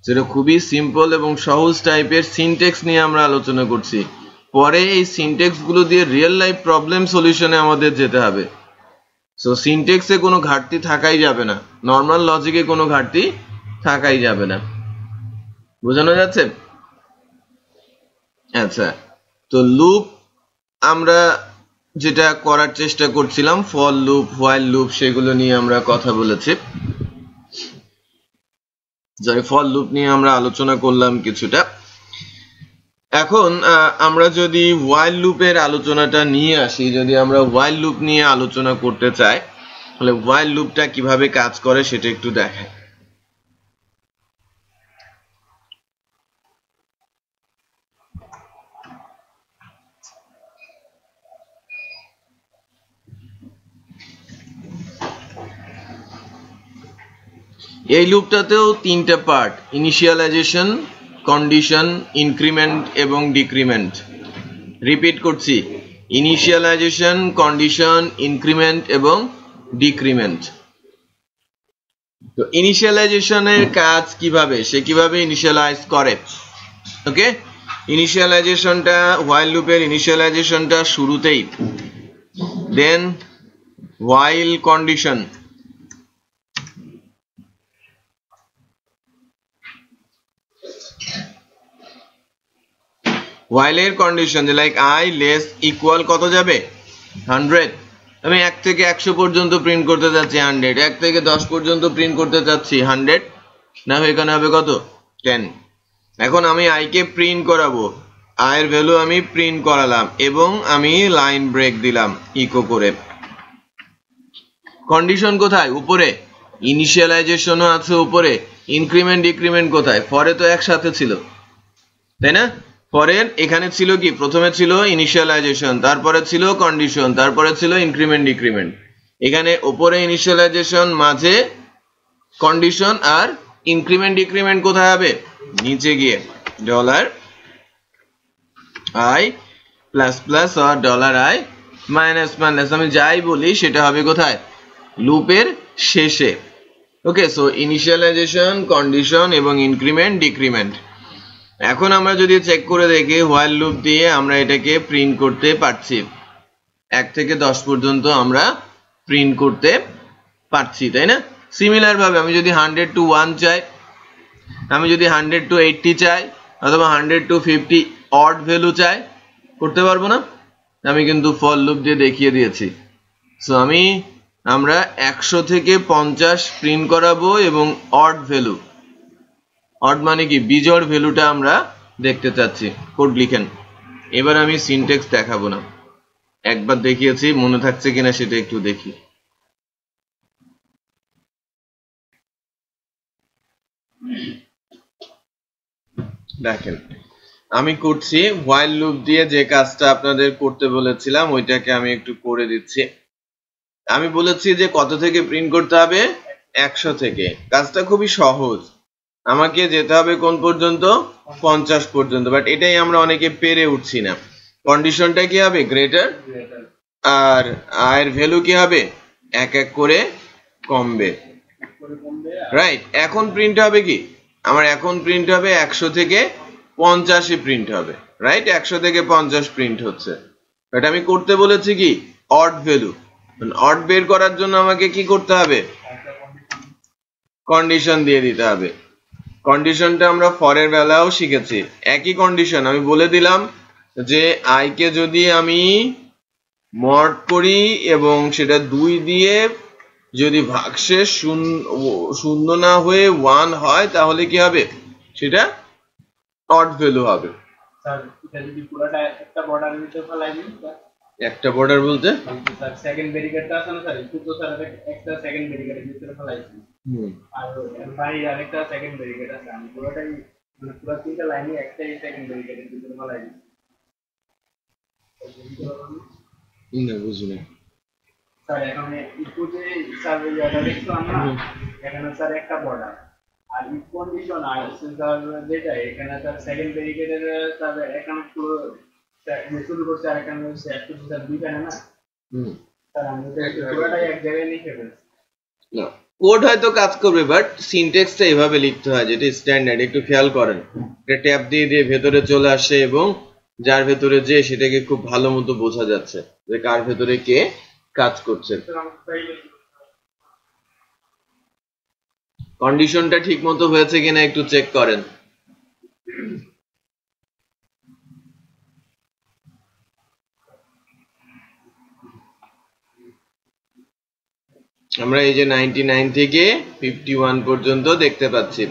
যেটা খুবই সিম্পল এবং সহজ টাইপের সিনট্যাক্স নিয়ে আমরা আলোচনা করছি। পরে এই সিনট্যাক্স গুলো দিয়ে রিয়েল লাইফ প্রবলেম সলিউশনে আমাদের যেতে হবে। সো সিনট্যাক্সে কোনো ঘাটতি থাকাই যাবে না, নর্মাল লজিকে কোনো ঘাটতি থাকাই যাবে না। বোঝানো যাচ্ছে? আচ্ছা, তো লুপ আমরা যেটা করার চেষ্টা করছিলাম, ফর লুপ, হোয়াইল লুপ, সেগুলো নিয়ে আমরা কথা বলেছি। ফর লুপ নিয়ে আমরা আলোচনা করলাম কিছুটা। এখন আমরা যদি হোয়াইল লুপের আলোচনাটা নিয়ে আসি, যদি আমরা হোয়াইল লুপ নিয়ে আলোচনা করতে চাই, তাহলে হোয়াইল লুপটা কিভাবে কাজ করে সেটা একটু দেখাই। এই লুপটাতেও তিনটা পার্ট, ইনিশিয়ালাইজেশন, কন্ডিশন, ইনক্রিমেন্ট এবং ডিক্রিমেন্ট। রিপিট করছি, ইনিশিয়ালাইজেশন, কন্ডিশন, ইনক্রিমেন্ট এবং ডিক্রিমেন্ট। তো ইনিশিয়ালাইজেশনের কাজ কিভাবে, সে কিভাবে ইনিশিয়ালাইজ করে। ওকে, ইনিশিয়ালাইজেশনটা, হোয়াইল লুপের ইনিশিয়ালাইজেশনটা শুরুতেই, দেন হোয়াইল কন্ডিশন, হোয়াইলের কন্ডিশন যে লাইক আই লেস ইকুয়াল কত যাবে 100, আমি 1 থেকে 100 পর্যন্ত প্রিন্ট করতে যাচ্ছি 100, 1 থেকে 10 পর্যন্ত প্রিন্ট করতে চাচ্ছি 100, না এখানে হবে কত 10। এখন আমি আই কে প্রিন্ট করাবো, আই এর ভ্যালু আমি প্রিন্ট করালাম এবং আমি লাইন ব্রেক দিলাম ইকো করে। কন্ডিশন কোথায়, উপরে, ইনিশিয়ালাইজেশনও আছে উপরে, ইনক্রিমেন্ট ডিক্রিমেন্ট কোথায়, ফরে তো একসাথে ছিল, তাই না। পরের এখানে ছিল কি, প্রথমে ছিল ইনিশিয়ালাইজেশন, তারপরে ছিল কন্ডিশন, তারপরে ছিল ইনক্রিমেন্ট ডিক্রিমেন্ট। এখানে উপরে ইনিশিয়ালাইজেশন, মাঝে কন্ডিশন, আর ইনক্রিমেন্ট ডিক্রিমেন্ট কোথায় হবে, নিচে গিয়ে ডলার আই প্লাস প্লাস আর ডলার আই মাইনাস মাইনাস, আমি যাই বলি সেটা হবে কোথায়, লুপের শেষে। ওকে, সো ইনিশিয়ালাইজেশন, কন্ডিশন এবং ইনক্রিমেন্ট ডিক্রিমেন্ট। এখন আমরা যদি চেক করে দেখি হোয়াইল লুপ দিয়ে আমরা এটাকে প্রিন্ট করতে পারছি, 1 থেকে 10 পর্যন্ত আমরা প্রিন্ট করতে পারছি, তাই না। সিমিলার ভাবে আমি যদি 100 to 1 চাই, আমি যদি 100 to 80 চাই, অথবা 100 to 50 অড ভ্যালু চাই, করতে পারবো না। আমি কিন্তু ফর লুপ দিয়ে দেখিয়ে দিয়েছি। সো আমরা 100 থেকে 50 প্রিন্ট করাবো এবং অড ভ্যালু, অড মানে কি, বিজোড় ভ্যালুটা আমরা দেখতে চাচ্ছি। কোড লিখেন। এবার আমি সিনট্যাক্স দেখাবো না, একবার দেখিয়েছি, মনে থাকছে কিনা সেটা একটু দেখি। দেখেন আমি করছি হোয়াইল লুপ দিয়ে যে কাজটা আপনাদের করতে বলেছিলাম ওইটাকে আমি একটু করে দিচ্ছি। আমি বলেছি যে কত থেকে প্রিন্ট করতে হবে, 100 থেকে। কাজটা খুবই সহজ, আমাকে যেতে হবে কোন পর্যন্ত, 50 পর্যন্ত, বাট এটাই আমরা অনেকে পেরে উঠছি না। কন্ডিশনটা কি হবে, গ্রেটার, আর আয়ের ভ্যালু কি হবে, এক এক করে কমবে, রাইট। এখন প্রিন্ট হবে কি, আমার এখন প্রিন্ট হবে 100 থেকে 50 প্রিন্ট হবে, রাইট। 100 থেকে 50 প্রিন্ট হচ্ছে, বাট আমি করতে বলেছি কি, অড ভ্যালু। অড বের করার জন্য আমাকে কি করতে হবে, কন্ডিশন দিয়ে দিতে হবে। কন্ডিশনটা আমরা ফরের বেলাও শিখেছি, একই কন্ডিশন। আমি বলে দিলাম যে আই কে যদি আমি মড করি এবং সেটা 2 দিয়ে যদি ভাগশেষ শূন্য না হয়ে 1 হয়, তাহলে কি হবে, সেটা অড ভ্যালু হবে। একটা বর্ডার বলতে স্যার সেকেন্ড ব্যারিকেডটা আছে না স্যার, একটু তো স্যার একটা সেকেন্ড ব্যারিকেডের ভিতরে ফেলাইছি, আর বাইরে আরেকটা সেকেন্ড ব্যারিকেড আছে, আমি পুরোটাই মানে পুরো তিনটা লাইনে একটাই সেকেন্ড ব্যারিকেডের ভিতরে ফেলাই দিই। না বুঝুন স্যার এখানে ইকো যে স্যার এটা দেখলাম না, এখানে স্যার একটা বর্ডার আর ইফ কন্ডিশন আর স্যার যেটা এখানে স্যার সেকেন্ড ব্যারিকেডের স্যার এখানে পুরো শুরু করছে, আর এখানে একটু স্যার দুইটা না, স্যার আমি পুরোটাই এক জায়গায় লিখে ফেলছি। না, কোড হয়তো কাজ করবে, বাট সিনট্যাক্সটা এভাবে লিখতে হয় যেটা স্ট্যান্ডার্ড। একটু খেয়াল করেন, এটা ট্যাব দিয়ে দিয়ে ভেতরে চলে আসে এবং যার ভেতরে যে সেটাকে খুব ভালো মতো বোঝা যাচ্ছে যে কার ভেতরে কে কাজ করছে। কন্ডিশনটা ঠিক মতো হয়েছে কিনা একটু চেক করেন। আমরা এই যে 99 থেকে 51 পর্যন্ত দেখতে পাচ্ছি।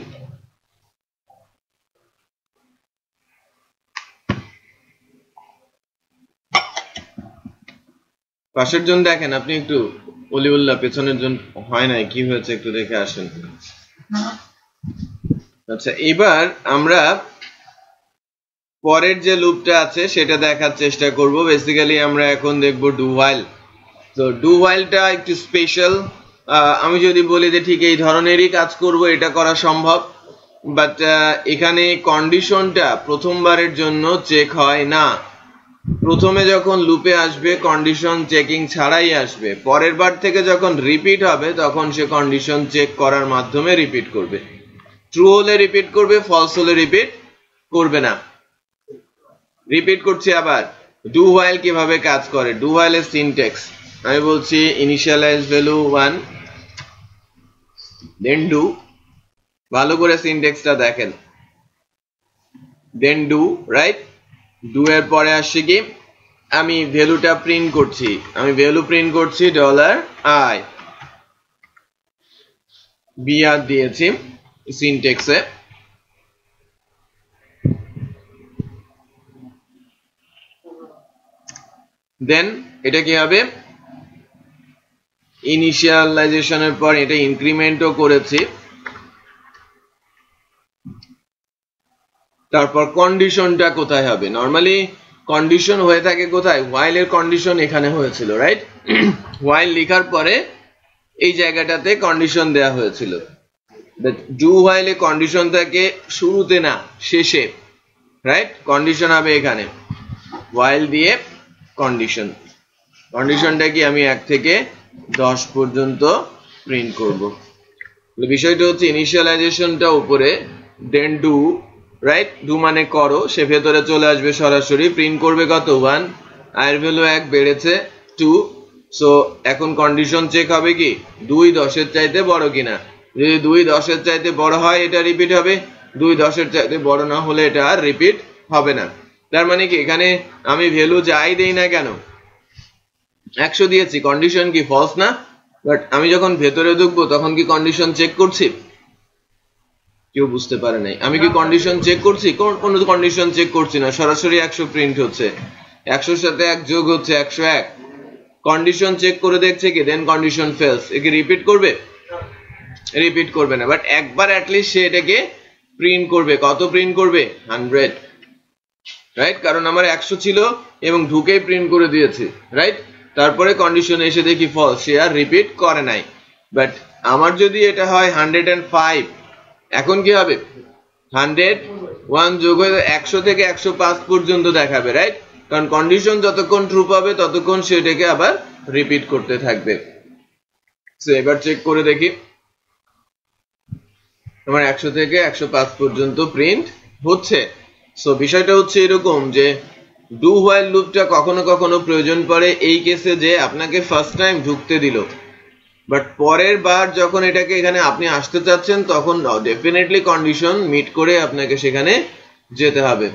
পাশের জন দেখেন, আপনি একটু অলিউল্লাহ, পেছনের জন হয় নাই, কি হয়েছে একটু দেখে আসেন। আচ্ছা, এবার আমরা পরের যে লুপটা আছে সেটা দেখার চেষ্টা করব। বেসিক্যালি আমরা এখন দেখব ডু হোয়াইল। তো ডু হোয়াইলটা একটু স্পেশাল। আমি যদি বলি যে ঠিক এই ধরনেরই কাজ করব, এটা করা সম্ভব, বাট এখানে কন্ডিশনটা প্রথমবারের জন্য চেক হয় না। প্রথমে যখন লুপে আসবে কন্ডিশন চেকিং ছাড়াই আসবে, পরের বার থেকে যখন রিপিট হবে তখন সে কন্ডিশন চেক করার মাধ্যমে রিপিট করবে। ট্রু হলে রিপিট করবে, ফলস হলে রিপিট করবে না। রিপিট করছি আবার, ডু হোয়াইল কিভাবে কাজ করে। ডু হোয়াইলের সিনট্যাক্স আমি বলছি ইনিশিয়ালাইজ ভ্যালু 1 দেন ডু। ভালো করে সিনট্যাক্সটা দেখেন, দেন ডু, রাইট? ডু এর পরে আসছে কি, আমি ভ্যালুটা প্রিন্ট করছি, আমি ভ্যালু প্রিন্ট করছি $i, br দিয়েছি সিনট্যাক্সে। দেন এটা কি হবে, ইনিশিয়ালাইজেশনের পর এটা ইনক্রিমেন্টও করেছি, তারপর কন্ডিশনটা কোথায় হবে। নরমালি কন্ডিশন হয়ে থাকে কোথায়, হোয়াইল এর কন্ডিশন এখানে হয়েছিল, রাইট? হোয়াইল লেখার পরে এই জায়গাটাতে কন্ডিশন দেয়া হয়েছিল। ডু হোয়াইলে কন্ডিশন থাকে শুরুতে না, শেষে, রাইট? কন্ডিশন হবে এখানে, হোয়াইল দিয়ে কন্ডিশন। কন্ডিশনটা কি, আমি 1 থেকে 10 পর্যন্ত প্রিন্ট করব। বিষয়টা হচ্ছে ইনিশিয়ালাইজেশনটা উপরে, দেন ডু, রাইট? ডু মানে করো, সে ভেতরে চলে আসবে সরাসরি, প্রিন্ট করবে কত, 1, আয়ের ভ্যালু 1 বেড়েছে 2। সো এখন কন্ডিশন চেক হবে কি, 2 10 এর চাইতে বড় কিনা। যদি 2 10 এর চাইতে বড় হয় এটা রিপিট হবে, 2 10 এর চাইতে বড় না হলে এটা আর রিপিট হবে না। তার মানে কি, এখানে আমি ভ্যালু যাই দেই না কেন, 100 দিয়েছি, কন্ডিশন কি ফলস না? বাট আমি যখন ভেতরে ঢুকবো তখন কি কন্ডিশন চেক করছি? কেউ বুঝতে পারে নাই। আমি কি কন্ডিশন চেক করছি? কোন কন্ডিশন চেক করছি না, সরাসরি 100 প্রিন্ট হচ্ছে, 100 এর সাথে 1 যোগ হচ্ছে 101। কন্ডিশন চেক করে দেখছে কি, দেন কন্ডিশন ফেলস, একে রিপিট করবে? রিপিট করবে না, বাট একবার অ্যাটলিস্ট সে এটাকে প্রিন্ট করবে। কত প্রিন্ট করবে? 100, রাইট? কারণ আমার 100 ছিল এবং ঢুকেই প্রিন্ট করে দিয়েছে, রাইট? তারপরে কন্ডিশন এসে দেখি ফলস, সে আর রিপিট করে নাই। বাট আমার যদি এটা হয় 105, এখন কি হবে, 101 যোগ হয়ে 100 থেকে 105 পর্যন্ত দেখাবে, রাইট? কারণ কন্ডিশন যতক্ষণ ট্রু পাবে ততক্ষণ সেটাকে আবার রিপিট করতে থাকবে। সো এবার চেক করে দেখি, আমার 100 থেকে 105 পর্যন্ত প্রিন্ট হচ্ছে। সো বিষয়টা হচ্ছে এরকম যে ডু হোয়াইল লুপটা কখনো কখনো প্রয়োজন পড়ে এই কেসে যে আপনাকে ফার্স্ট টাইম ঢুকতে দিল, বাট পরের বার যখন এটাকে এখানে আপনি আসতে চাচ্ছেন তখন ডেফিনেটলি কন্ডিশন মিট করে আপনাকে সেখানে যেতে হবে।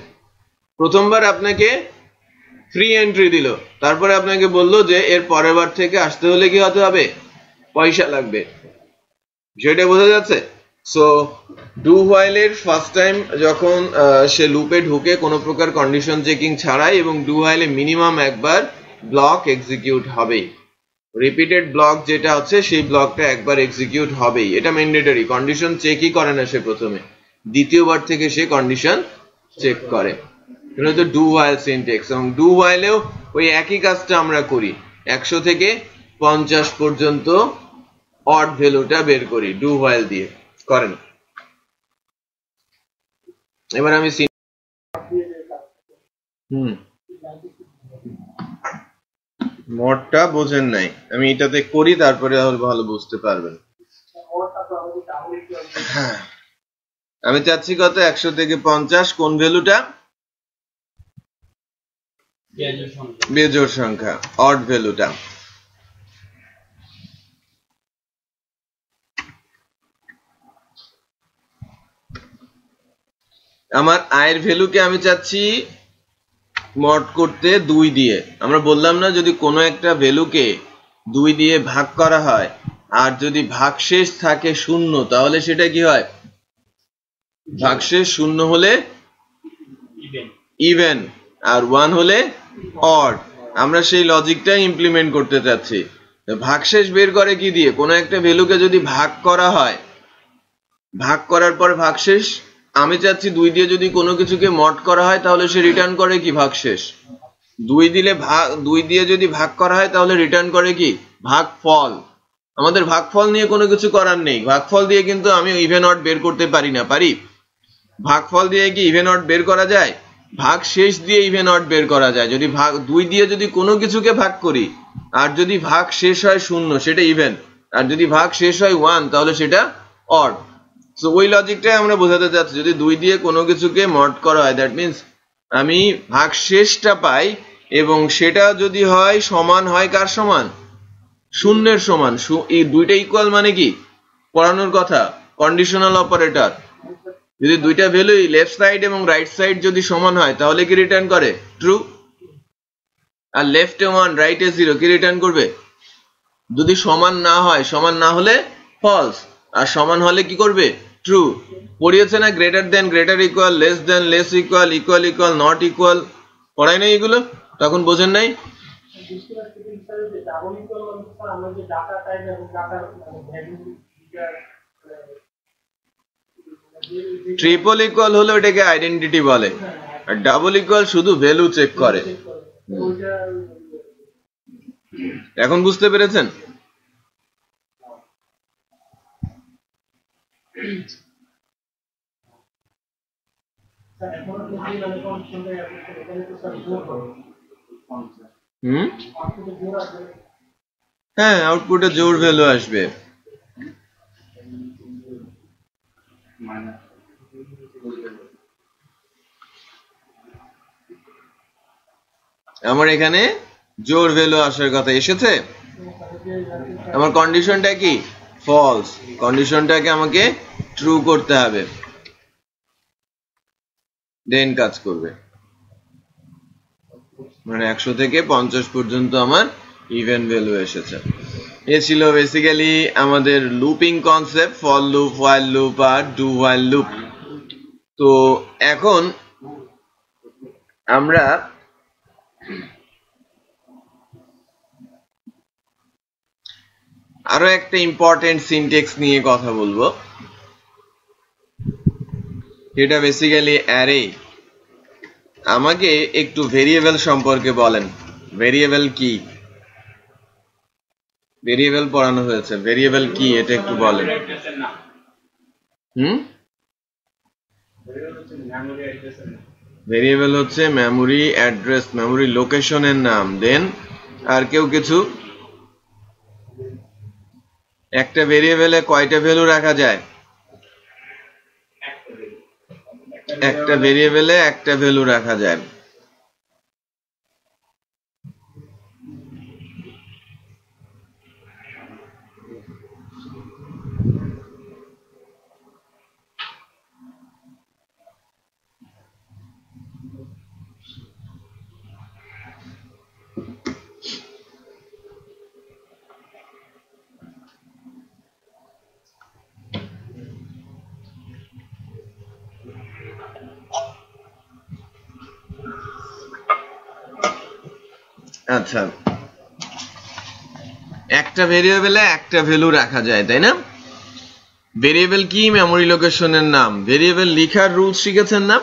প্রথমবার আপনাকে ফ্রি এন্ট্রি দিল, তারপরে আপনাকে বললো যে এর পরের বার থেকে আসতে হলে কি হতে হবে, পয়সা লাগবে। সেটা বোঝা যাচ্ছে? সো ডু হোয়াইলের ফার্স্ট টাইম যখন সে লুপে ঢুকে কোনো প্রকার কন্ডিশন চেকিং ছাড়াই, এবং ডু হোয়াইলে মিনিমাম একবার ব্লক এক্সিকিউট হবেই, রিপিটেড ব্লক যেটা হচ্ছে সেই ব্লকটা একবার এক্সিকিউট হবেই, এটা ম্যান্ডেটরি। কন্ডিশন চেকই করে না সে প্রথমে, দ্বিতীয়বার থেকে সে কন্ডিশন চেক করে। এটা হচ্ছে ডু হোয়াইল সিনট্যাক্স। এবং ডু হোয়াইলেও ওই একই কাজটা আমরা করি, 100 থেকে 50 পর্যন্ত অড ভ্যালুটা বের করি ডু হোয়াইল দিয়ে, করেন। এবার আমি মডটা বোঝেন নাই, আমি এটাতে করি তারপরে ভালো বুঝতে পারবেন। আমি চাচ্ছি কত, 100 থেকে 50, কোন ভ্যালুটা, বেজোড় সংখ্যা, অড ভ্যালুটা। আমার আয়ের ভ্যালুকে আমি চাচ্ছি মড করতে 2 দিয়ে। আমরা বললাম না, যদি কোনো একটা ভ্যালুকে 2 দিয়ে ভাগ করা হয় আর যদি ভাগশেষ থাকে শূন্য তাহলে সেটা কি হয়? ভাগশেষ শূন্য হলে ইভেন আর 1 হলে অড। আমরা সেই লজিকটা ইমপ্লিমেন্ট করতে চাচ্ছি। ভাগশেষ বের করে কি দিয়ে? কোনো একটা ভ্যালুকে যদি ভাগ করা হয়, ভাগ করার পর ভাগশেষ, আমি চাচ্ছি 2 দিয়ে যদি কোনো কিছুকে মড করা হয় তাহলে সে রিটার্ন করে কি? ভাগশেষ। 2 দিয়ে যদি ভাগ করা হয় তাহলে রিটার্ন করে কি? ভাগফল। আমাদের ভাগফল নিয়ে কোনো কিছু করার নেই। ভাগফল দিয়ে কিন্তু আমি ইভেন অড বের করতে পারি না। পারি? ভাগফল দিয়ে কি ইভেন অড বের করা যায়? ভাগশেষ দিয়ে ইভেন অড বের করা যায়। যদি 2 দিয়ে যদি কোনো কিছুকে ভাগ করি আর যদি ভাগ শেষ হয় শূন্য সেটা ইভেন, আর যদি ভাগ শেষ হয় 1 তাহলে সেটা অড। সো ওই লজিকটাই আমরা বোঝাতে চাচ্ছি। যদি 2 দিয়ে কোনো কিছুকে মড করা হয়, দ্যাট মিন্স আমি ভাগশেষটা পাই এবং সেটা যদি হয় সমান হয় কার সমান? শূন্যের সমান। এই দুইটা ইকুয়াল মানে কি? পড়ানোর কথা, কন্ডিশনাল অপারেটর। যদি দুইটা ভ্যালুই লেফট সাইড এবং রাইট সাইড যদি সমান হয় তাহলে কি রিটার্ন করে? ট্রু। আর লেফটে 1 রাইটে 0 কি রিটার্ন করবে? যদি সমান না হয়, সমান না হলে ফলস, আর সমান হলে কি করবে? ট্রু। পড়িয়েছে না greater than, greater equal, less than, less equal, equal equal, not equal, পড়াই নাই এগুলো? তখন বোঝেন নাই? ট্রিপল ইকুয়াল হলে ওটাকে আইডেন্টিটি বলে, আর ডাবল ইকুয়াল শুধু ভ্যালু চেক করে। এখন বুঝতে পেরেছেন? হ্যাঁ, আউটপুটে জোড় ভ্যালু আসবে। আমার এখানে জোড় ভ্যালু আসার কথা এসেছে। আমার কন্ডিশনটা কি? ফলস। কন্ডিশনটাকে আমাকে ট্রু করতে হবে, দেন কাজ করবে। মানে 100 থেকে 50 পর্যন্ত আমার ইভেন ভ্যালু এসেছে। এ ছিল বেসিক্যালি আমাদের looping concept, for loop, while loop আর ডু হোয়াইল লুপ। তো এখন আমরা আরো একটা ইম্পর্টেন্ট সিনট্যাক্স নিয়ে কথা বলবো, যেটা বেসিক্যালি অ্যারে। আমাকে একটু ভেরিয়েবল সম্পর্কে বলেন। ভেরিয়েবল কি? ভেরিয়েবল পড়ানো হয়েছে, ভেরিয়েবল কি এটা একটু বলেন। ভেরিয়েবল হচ্ছে মেমোরি অ্যাড্রেস, মেমোরি লোকেশনের নাম। দেন আর কেউ কিছু? একটা ভেরিয়েবলে কয়টা ভ্যালু রাখা যায়? একটা ভেরিয়েবলে একটা ভ্যালু রাখা যায়। আচ্ছা, একটা ভেরিয়েবলে একটা ভ্যালু রাখা যায়, তাই না? ভেরিয়েবল কি? মেমোরি লোকেশনের নাম। ভেরিয়েবল লিখার রুলস শিখেছেন না?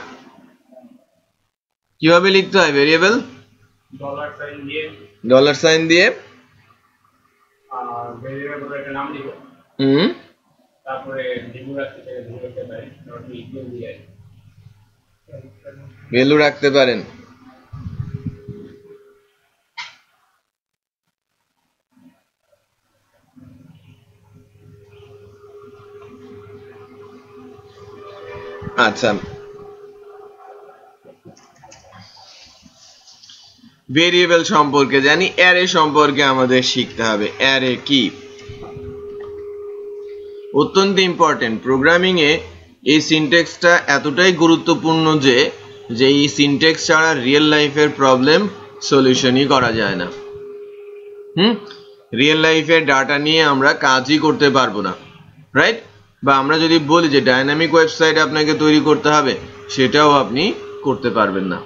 কিভাবে লিখতে হয় ভেরিয়েবল? ডলার সাইন দিয়ে ভেরিয়েবলের নাম লিখো। তারপরে ভ্যালু রাখতে পারেন। আচ্ছা, ভেরিয়েবল সম্পর্কে জানি, অ্যারে সম্পর্কে আমাদের শিখতে হবে। অ্যারে কি? অত্যন্ত ইম্পর্টেন্ট। প্রোগ্রামিং এ এই সিনট্যাক্সটা এতটাই গুরুত্বপূর্ণ যে এই সিনট্যাক্স ছাড়া রিয়েল লাইফের প্রবলেম সলিউশনই করা যায় না। রিয়েল লাইফে ডাটা নিয়ে আমরা কাজই করতে পারবো না, রাইট? বা আমরা যদি বলি যে ডাইনামিক ওয়েবসাইট আপনাকে তৈরি করতে হবে, সেটাও আপনি করতে পারবেন না।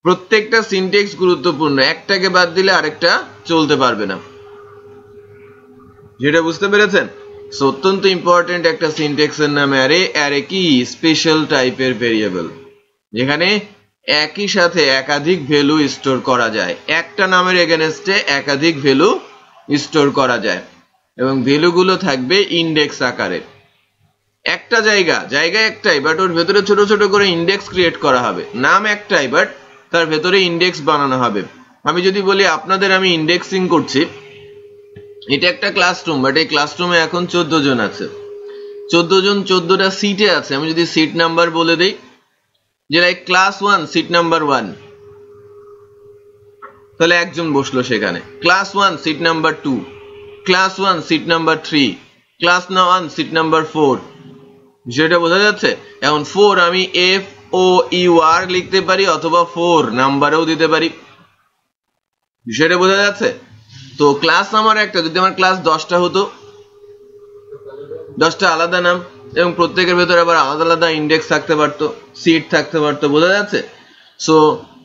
প্রত্যেকটা সিনট্যাক্স গুরুত্বপূর্ণ, একটাকে বাদ দিলে আরেকটা চলতে পারবে না, যেটা বুঝতে পেরেছেন? সো অত্যন্ত ইম্পর্টেন্ট একটা সিনট্যাক্সের নাম অ্যারে। অ্যারে কি? স্পেশাল টাইপের ভেরিয়েবল, যেখানে একই সাথে একাধিক ভ্যালু স্টোর করা যায়, একটা নামের এগেনস্টে একাধিক ভ্যালু স্টোর করা যায়, এবং ভ্যালুগুলো থাকবে ইন্ডেক্স আকারে। একটা জায়গা একটাই, বাট ওর ভেতরে ছোট ছোট করে ইন্ডেক্স ক্রিয়েট করা হবে। নাম একটাই, বাট তার ভেতরে ইন্ডেক্স বানানো হবে। আমি যদি বলি আপনাদের আমি ইন্ডেক্সিং করছি, এটা একটা ক্লাসরুম, বাট এই ক্লাসরুমে এখন 14 জন আছে, 14 জন 14টা সিটে আছে। আমি যদি সিট নাম্বার বলে দেই, যে লাইক ক্লাস 1 সিট নাম্বার 1, তাহলে একজন বসলো সেখানে। Class 1 seat number 2, class 1 seat number 3, class 1 seat number 4। বিষয়টা বোঝা যাচ্ছে? এখন 4 আমি FOUR লিখতে পারি, অথবা 4 নাম্বারেও দিতে পারি। বিষয়টা বোঝা যাচ্ছে? তো ক্লাস আমার একটা, যদি আমার ক্লাস 10টা হতো, 10টা আলাদা নাম, এবং প্রত্যেকের ভেতরে আবার আলাদা আলাদা ইন্ডেক্স থাকতে পারতো, সিট থাকতে পারতো। বোঝা যাচ্ছে? সো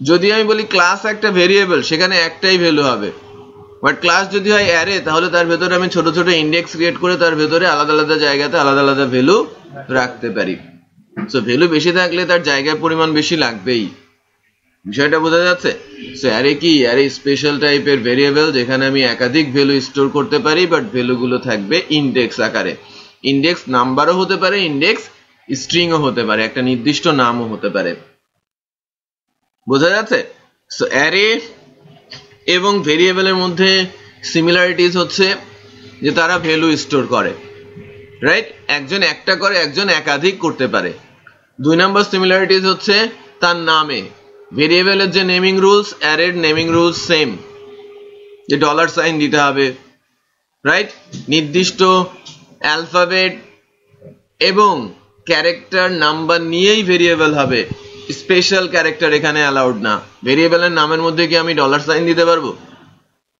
যদি আমি বলি ক্লাস একটা ভেরিয়েবল, সেখানে একটাই ভ্যালু হবে। বাট ক্লাস যদি হয় অ্যারে, তাহলে তার ভেতরে আমি ছোট ছোট ইন্ডেক্স ক্রিয়েট করে তার ভেতরে আলাদা আলাদা জায়গাতে আলাদা আলাদা ভ্যালু রাখতে পারি। সো ভ্যালু বেশি থাকলে তার জায়গার পরিমাণ বেশি লাগবেই। বিষয়টা বোঝা যাচ্ছে? সো অ্যারে কি? অ্যারে স্পেশাল টাইপের ভেরিয়েবল, যেখানে আমি একাধিক ভ্যালু স্টোর করতে পারি, বাট ভ্যালুগুলো থাকবে ইন্ডেক্স আকারে। ইন্ডেক্স নাম্বারও হতে পারে, ইন্ডেক্স স্ট্রিংও হতে পারে, একটা নির্দিষ্ট নামও হতে পারে। বোঝা যাচ্ছে? সো অ্যারে এবং ভেরিয়েবলের মধ্যে সিমিলারিটিস হচ্ছে যে তারা ভ্যালু স্টোর করে, রাইট? একজন একটা করে, একজন একাধিক করতে পারে। 2 নম্বর সিমিলারিটিস হচ্ছে তার নামে। ভেরিয়েবলের যে নেমিং রুলস, অ্যারের নেমিং রুলস সেম, যে ডলার সাইন দিতে হবে, রাইট? নির্দিষ্ট অ্যালফাবেট এবং ক্যারেক্টার নাম্বার নিয়েই ভেরিয়েবল হবে, স্পেশাল ক্যারেক্টার এখানে অ্যালাউড না। ভেরিয়েবলের নামের মধ্যে কি আমি ডলার সাইন দিতে পারবো?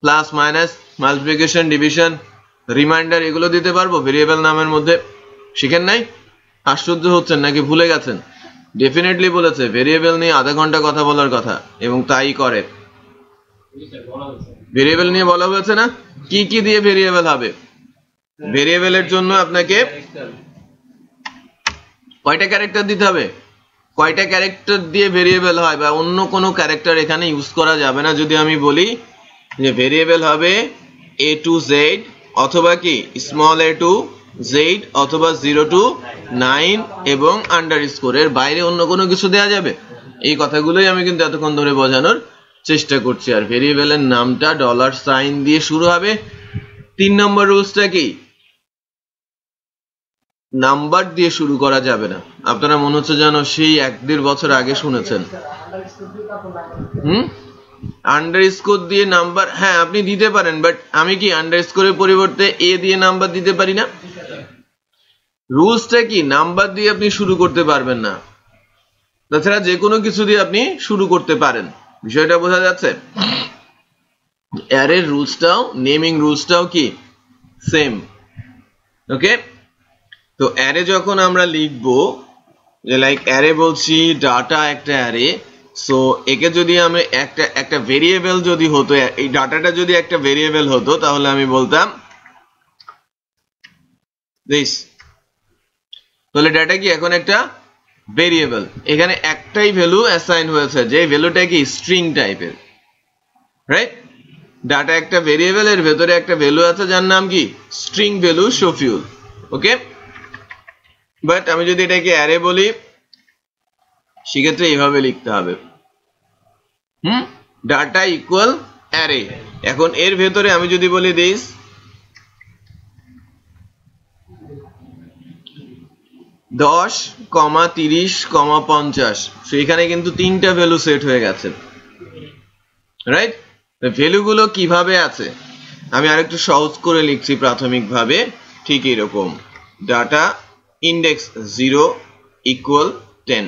Plus minus, multiplication, division, reminder, এগুলো দিতে পারবো ভেরিয়েবল নামের মধ্যে? শিখেন নাই? আশ্চর্য হচ্ছেন নাকি ভুলে গেছেন? ডেফিনেটলি বলেছে, ভেরিয়েবল নিয়ে আধা ঘন্টা কথা বলার কথা, এবং তাই করে। ভেরিয়েবল নিয়ে বলা হয়েছে না? কি কি দিয়ে ভেরিয়েবল হবে? ভেরিয়েবলের জন্য আপনাকে কয়টা ক্যারেক্টার দিতে হবে? কয়টা ক্যারেক্টার দিয়ে ভেরিয়েবল হয়, বা অন্য কোনো ক্যারেক্টার এখানে ইউজ করা যাবে না। যদি আমি বলি যে ভেরিয়েবল হবে A to Z, অথবা কি স্মল a to Z, অথবা 0 to 9 এবং আন্ডারস্কোর, এর বাইরে অন্য কোনো কিছু দেয়া যাবে? এই কথাগুলোই আমি কিন্তু এতক্ষণ ধরে বোঝানোর চেষ্টা করছি। আর ভেরিয়েবলের নামটা ডলার সাইন দিয়ে শুরু হবে। 3 নম্বর রুলসটা কি? নাম্বার দিয়ে শুরু করা যাবে না। আপনারা মনে হচ্ছে যেন সেই 1-1.5 বছর আগে শুনেছেন। আন্ডারস্কোর দিয়ে নাম্বার, হ্যাঁ আপনি দিতে পারেন, বাট আমি কি আন্ডারস্কোরের পরিবর্তে এ দিয়ে নাম্বার দিতে পারি না? রুলসটা কি? নাম্বার দিয়ে আপনি শুরু করতে পারবেন না, তাছাড়া যে কোনো কিছু দিয়ে আপনি শুরু করতে পারেন। বিষয়টা বোঝা যাচ্ছে? অ্যারের রুলসটাও, নেমিং রুলসটাও কি সেম। ওকে, তো অ্যারে যখন আমরা লিখবো, যে লাইক অ্যারে বলছি, ডাটা একটা অ্যারে। সো একে যদি আমি একটা ভেরিয়েবল যদি হতো, এই ডাটাটা যদি একটা ভেরিয়েবল হতো, তাহলে আমি বলতাম দিস। তাহলে ডাটা কি এখন একটা ভেরিয়েবল, এখানে একটাই ভ্যালু অ্যাসাইন হয়েছে, যে ভ্যালুটা কি স্ট্রিং টাইপের, রাইট? ডাটা একটা ভেরিয়েবল, এর ভেতরে একটা ভ্যালু আছে যার নাম কি string value Shafiul. Okay, but আমি যদি এটাকে অ্যারে বলি, সেক্ষেত্রে এইভাবে লিখতে হবে, ডাটা ইকুয়াল অ্যারে। এখন এর ভেতরে আমি যদি বলি দিস 10, 30, 50, সেখানে কিন্তু 3টা ভ্যালু সেট হয়ে গেছে, রাইট? ভ্যালুগুলো কিভাবে আছে আমি আরেকটু সহজ করে লিখছি প্রাথমিকভাবে, ঠিক এরকম, ডাটা ইন্ডেক্স 0 ইকুয়াল 10।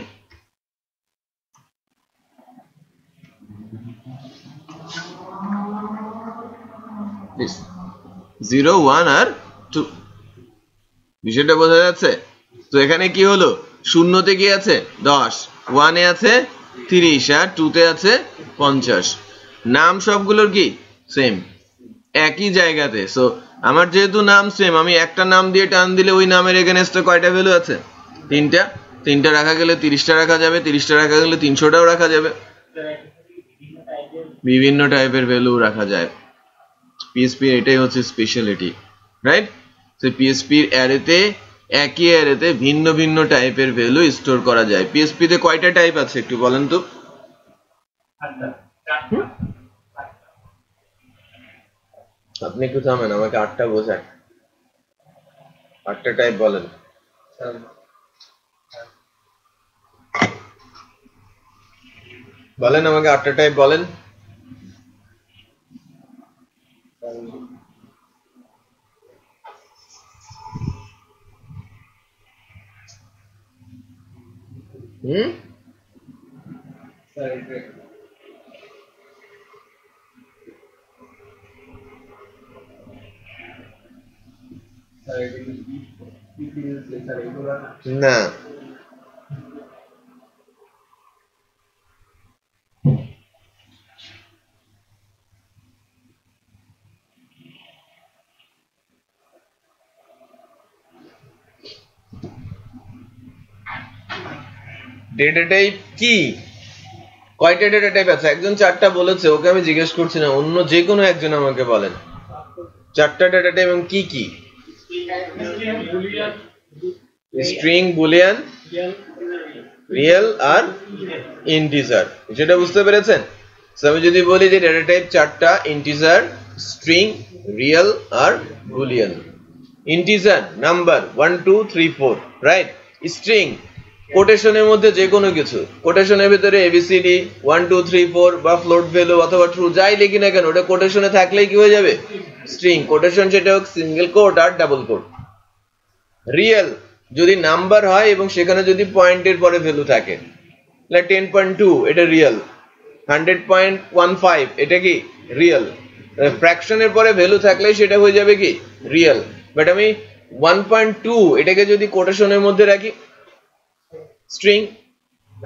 0 1 আর 2 বিষয়টা বোঝা যাচ্ছে তো এখানে কি হলো শূন্যতে কি আছে 10 1 এ আছে 30 আর 2 তে আছে 50 নাম সবগুলোর কি সেম একই জায়গাতে সো আমার যেহেতু নাম সেম আমি একটা নাম দিয়ে টান দিলে ওই নামের এগেইনস্টে কয়টা ভ্যালু আছে তিনটা রাখা গেলে 30টা রাখা যাবে 30টা রাখা গেলে 300টাও রাখা যাবে বিভিন্ন টাইপের ভ্যালু রাখা যায় পিএসপি এটাই হচ্ছে স্পেশালিটি রাইট সো পিএসপি এর অ্যারেতে একই অ্যারেতে ভিন্ন ভিন্ন টাইপের ভ্যালু স্টোর করা যায় পিএসপি তে কয়টা টাইপ আছে একটু বলেন তো আপনি একটু থামেন আমাকে 8টা বোঝান 8টা টাইপ বলেন বলেন আমাকে 8টা টাইপ বলেন না ডেটা টাইপ কি কয়টা ডেটা টাইপ আছে একজন 4টা বলেছে ওকে আমি জিজ্ঞেস করছি না অন্য যে কোনো একজন আমাকে বলেন 4টা ডেটা টাইপ এবং কি কি স্ট্রিং বুলিয়ান রিয়েল আর ইন্টিজার যেটা বুঝতে পেরেছেন আমি যদি বলি যে ডেটা টাইপ 4টা ইন্টিজার স্ট্রিং রিয়েল আর boolean integer number 1 2 3 4 right string কোটেশনের মধ্যে যে কোনো কিছু কোটেশনের ভিতরে এবিসিডি 1 2 3 4 বা ফ্লোট ভ্যালু অথবা ট্রু যাই লিখি না কেন ওটা কোটেশনে থাকলেই কি হয়ে যাবে স্ট্রিং কোটেশন সেটা হোক সিঙ্গেল কোট আর ডাবল কোট রিয়েল যদি নাম্বার হয় এবং সেখানে যদি পয়েন্টের পরে ভ্যালু থাকে লাইক 10.2 এটা রিয়েল 100.15 এটা কি রিয়েল ফ্র্যাকশনের পরে ভ্যালু থাকলেই সেটা হয়ে যাবে কি রিয়েল বাট আমি 1.2 এটাকে যদি কোটেশনের মধ্যে রাখি স্ট্রিং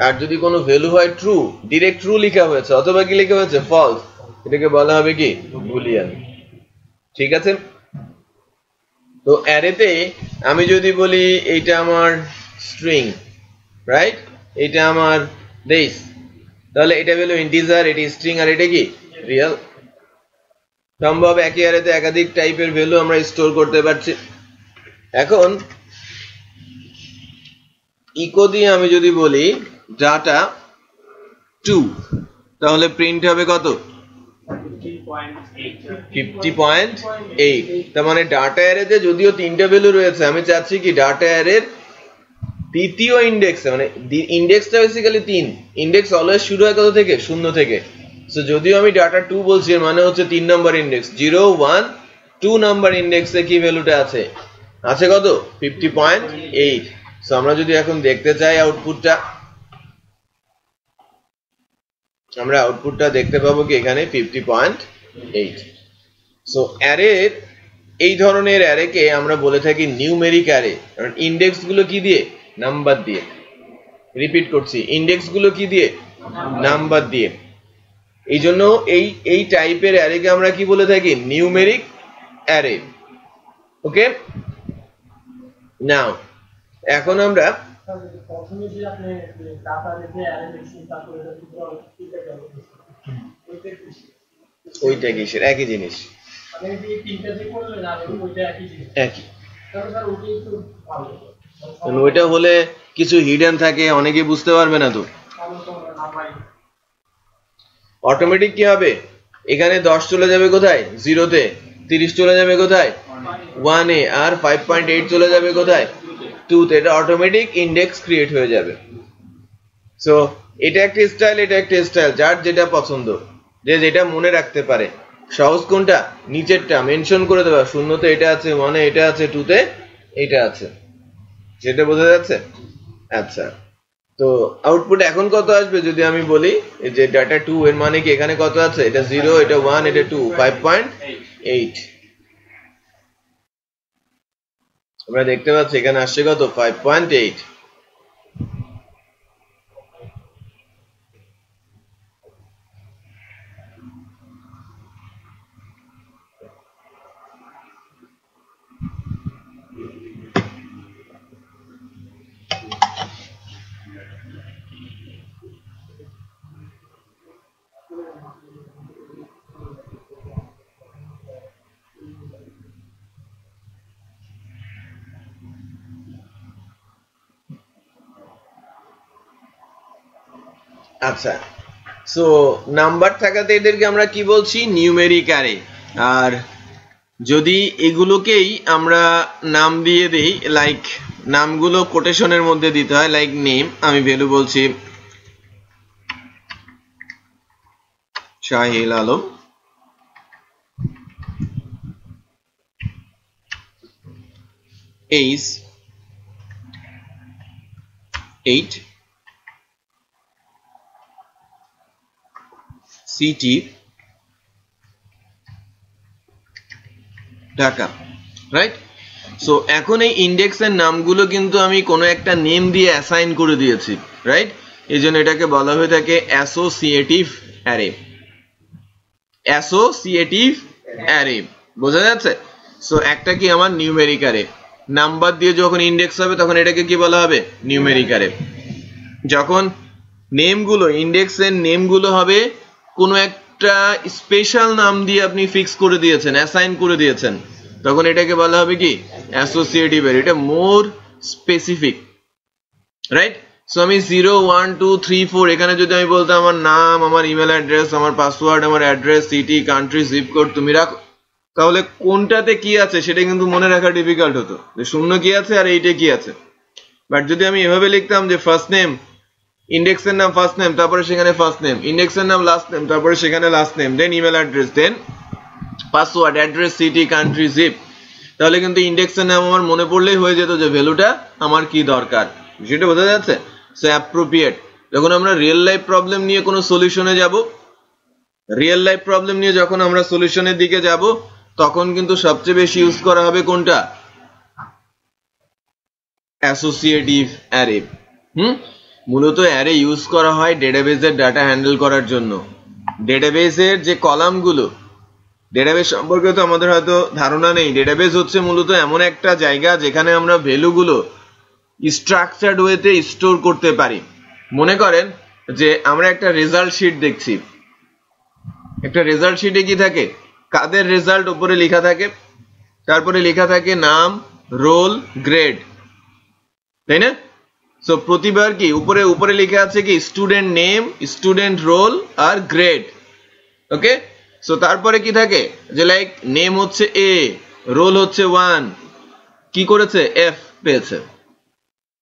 আর যদি কোনো ভ্যালু হয় ট্রু ডাইরেক্ট ট্রু লেখা হয়েছে অথবা কি লেখা হয়েছে ফলস এটাকে বলা হবে কি বুলিয়ান ঠিক আছে তো অ্যারেতে আমি যদি বলি এইটা আমার স্ট্রিং রাইট এটা আমার দিস তাহলে এটা হলো ইন্টিজার এটা স্ট্রিং আর এটা কি রিয়েল সম্ভব একই অ্যারেতে একাধিক টাইপের ভ্যালু আমরা স্টোর করতে পারছি এখন ইকো দিয়ে আমি যদি বলি ডাটা 2 তাহলে প্রিন্ট হবে কত 50.8 তার মানে ডাটা অ্যারেতে যদিও 3টা ভ্যালু রয়েছে আমি চাচ্ছি কি ডাটা অ্যারের দ্বিতীয় ইনডেক্স মানে ইনডেক্সটা বেসিক্যালি 3 ইনডেক্স অলওয়েজ শুরু হয় কত থেকে 0 থেকে সো যদিও আমি ডাটা 2 বলছি এর মানে হচ্ছে 3 নাম্বার ইনডেক্স 0 1 2 নাম্বার ইনডেক্সে কি ভ্যালুটা আছে কত 50.8 সো আমরা যদি এখন দেখতে চাই আউটপুটটা আমরা আউটপুটটা দেখতে পাবো কি এখানে 50.8 সো অ্যারের এই ধরনের অ্যারেকে আমরা বলে থাকি নিউমেরিক অ্যারে কারণ ইনডেক্স গুলো কি দিয়ে নাম্বার দিয়ে রিপিট করছি ইনডেক্স গুলো কি দিয়ে নাম্বার দিয়ে এইজন্য এই টাইপের অ্যারেকে আমরা কি বলে থাকি নিউমেরিক অ্যারে ওকে নাও এখন আমরা প্রথমে যে আপনি ডাটা রেখে অ্যারে লিখছেন তারপরে ওইটা কিসের একই জিনিস মানে এই তিনটা যে করলেন আর ওইটা একই জিনিস একই তাহলে স্যার ওইটা একটু ভালো ওইটা হলে কিছু হিডেন থাকে অনেকে বুঝতে পারবে না তো অটোমেটিক কি হবে এখানে 10 চলে যাবে কোথায় 0 তে 30 চলে যাবে কোথায় 1 এ আর 5.8 চলে যাবে কোথায় 2 তে এটা অটোমেটিক ইনডেক্স ক্রিয়েট হয়ে যাবে সো এটা একটা স্টাইল এটা একটা স্টাইল যার যেটা পছন্দ যে যেটা মনে রাখতে পারে সহজ কোনটা নিচেরটা মেনশন করে দেবা 0 তে এটা আছে 1 এ এটা আছে 2 তে এটা আছে যেটা বোঝা যাচ্ছে আচ্ছা তো আউটপুট এখন কত আসবে যদি আমি বলি এই যে ডাটা 2 এর মানে কি এখানে কত আছে এটা 0 এটা 1 এটা 2 5.8 আমরা দেখতে পাচ্ছি এখানে আসছে কত 5.8 আচ্ছা সো নাম্বার থাকাতে এদেরকে আমরা কি বলছি নিউমেরিক অ্যারে আর যদি এগুলোকেই আমরা নাম দিয়ে দেই লাইক নামগুলো কোটেশনের মধ্যে দিতে হয় লাইক নেম আমি ভ্যালু বলছি শাহিল Alam age 8 city Dhaka right so এখন এই ইন্ডেক্সের নামগুলো কিন্তু আমি কোনো একটা নেম দিয়ে অ্যাসাইন করে দিয়েছি রাইট এই জন্য এটাকে বলা হয়ে থাকে অ্যাসোসিয়েটিভ অ্যারে অ্যাসোসিয়েটিভ অ্যারে বোঝা যাচ্ছে সো একটা কি আমার নিউমেরিক অ্যারে নাম্বার দিয়ে যখন ইন্ডেক্স হবে তখন এটাকে কি বলা হবে নিউমেরিক অ্যারে যখন নেমগুলো ইন্ডেক্সের নেমগুলো হবে কোনো একটা স্পেশাল নাম দিয়ে আপনি ফিক্স করে দিয়েছেন অ্যাসাইন করে দিয়েছেন তখন এটাকে বলা হবে কি অ্যাসোসিয়েটিভ অ্যারে এটা মোর স্পেসিফিক রাইট সো আমি 0 1 2 3 4 এখানে যদি আমি বলতাম আমার নাম আমার ইমেল অ্যাড্রেস আমার পাসওয়ার্ড আমার address city country zip code তুমি রাখো তাহলে কোনটাতে কি আছে সেটা কিন্তু মনে রাখা ডিফিকাল্ট হতো যে শূন্য কি আছে আর এইটা কি আছে বাট যদি আমি এভাবে লিখতাম যে ফার্স্ট নেম ইন্ডেক্সের নাম ফার্স্ট নেম তারপরে সেখানে ফার্স্ট নেম ইন্ডেক্সের নাম লাস্ট নেম তারপরে সেখানে লাস্ট নেম দেন ইমেল অ্যাড্রেস দেন password address city country zip তাহলে কিন্তু ইন্ডেক্সের নাম আমার মনে পড়লেই হয়ে যেত যে ভ্যালুটা আমার কি দরকার সেটা বোঝা যাচ্ছে সো অ্যাপ্রোপ্রিয়েট যখন আমরা রিয়েল লাইফ প্রবলেম নিয়ে কোনো সলিউশনে যাব রিয়েল লাইফ প্রবলেম নিয়ে যখন আমরা সলিউশনের দিকে যাব তখন কিন্তু সবচেয়ে বেশি ইউজ করা হবে কোনটা অ্যাসোসিয়েটিভ অ্যারে মূলত অ্যারে ইউজ করা হয় ডেটাবেসের ডাটা হ্যান্ডেল করার জন্য ডেটাবেসের যে কলামগুলো ডেটাবেস সম্পর্কে তো আমাদের হয়তো ধারণা নেই ডেটাবেস হচ্ছে মূলত এমন একটা জায়গা যেখানে আমরা ভ্যালুগুলো স্ট্রাকচার্ড ওয়েতে স্টোর করতে পারি মনে করেন যে আমরা একটা রেজাল্ট শিট দেখছি একটা রেজাল্ট শিটে কি থাকে কাদের রেজাল্ট উপরে লেখা থাকে তারপরে লেখা থাকে নাম রোল গ্রেড তাই না সো প্রতিবার কি উপরে উপরে লেখা আছে কি স্টুডেন্ট নেম স্টুডেন্ট রোল আর গ্রেড ওকে সো তারপরে কি থাকে যে লাইক নেম হচ্ছে এ রোল হচ্ছে 1 কি করেছে এফ পেয়েছে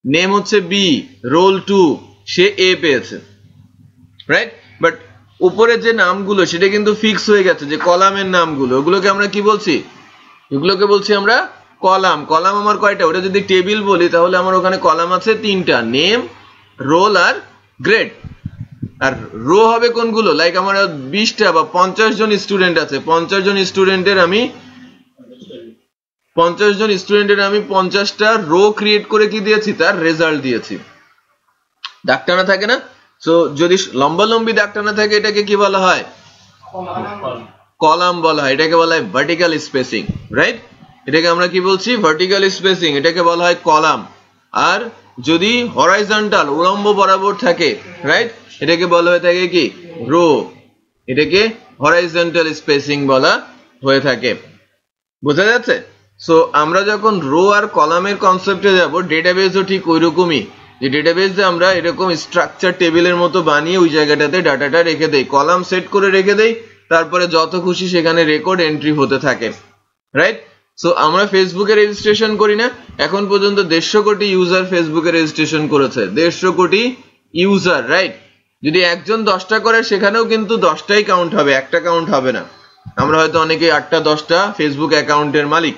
নেম হচ্ছে বি রোল 2 সে এ পেয়েছে রাইট বাট উপরে যে নামগুলো সেটা কিন্তু ফিক্স হয়ে গেছে যে কলামের নামগুলো ওগুলোকে আমরা কি বলছি এগুলোকে বলছি আমরা কলাম কলাম আমার কয়টা ওটা যদি টেবিল বলি তাহলে আমার ওখানে কলাম আছে 3টা নেম রোল আর গ্রেড আর রো হবে কোনগুলো লাইক আমার 20টা বা 50 জন স্টুডেন্ট আছে 50 জন স্টুডেন্টের আমি 50টা রো ক্রিয়েট করে কি দিয়েছি তার রেজাল্ট দিয়েছি দাগ টানা থাকে না সো যদি লম্বালম্বি দাগ টানা থাকে এটাকে কি বলা হয় কলাম বলা হয় এটাকে বলা হয় ভার্টিক্যাল স্পেসিং রাইট এটাকে আমরা কি বলছি ভার্টিক্যাল স্পেসিং এটাকে বলা হয় কলাম আর যদি হরাইজন্টাল উলম্ব বরাবর থাকে রাইট এটাকে বলা হয়ে থাকে কি রো এটাকে হরাইজন্টাল স্পেসিং বলা হয়ে থাকে বোঝা যাচ্ছে সো আমরা যখন রো আর কলামের কনসেপ্টে যাব ডেটাবেসও ঠিক ওইরকমই যে ডেটাবেসে আমরা এরকম স্ট্রাকচার টেবিলের মতো বানিয়ে ওই জায়গাটাতে ডাটাটা রেখে দেই কলাম সেট করে রেখে দেই তারপরে যত খুশি সেখানে রেকর্ড এন্ট্রি হতে থাকে রাইট সো আমরা ফেসবুকে রেজিস্ট্রেশন করি না এখন পর্যন্ত 150 কোটি ইউজার ফেসবুকে রেজিস্ট্রেশন করেছে 150 কোটি ইউজার রাইট যদি একজন 10টা করে সেখানেও কিন্তু 10টাই কাউন্ট হবে একটা কাউন্ট হবে না আমরা হয়তো অনেকে 8টা 10টা ফেসবুক অ্যাকাউন্টের মালিক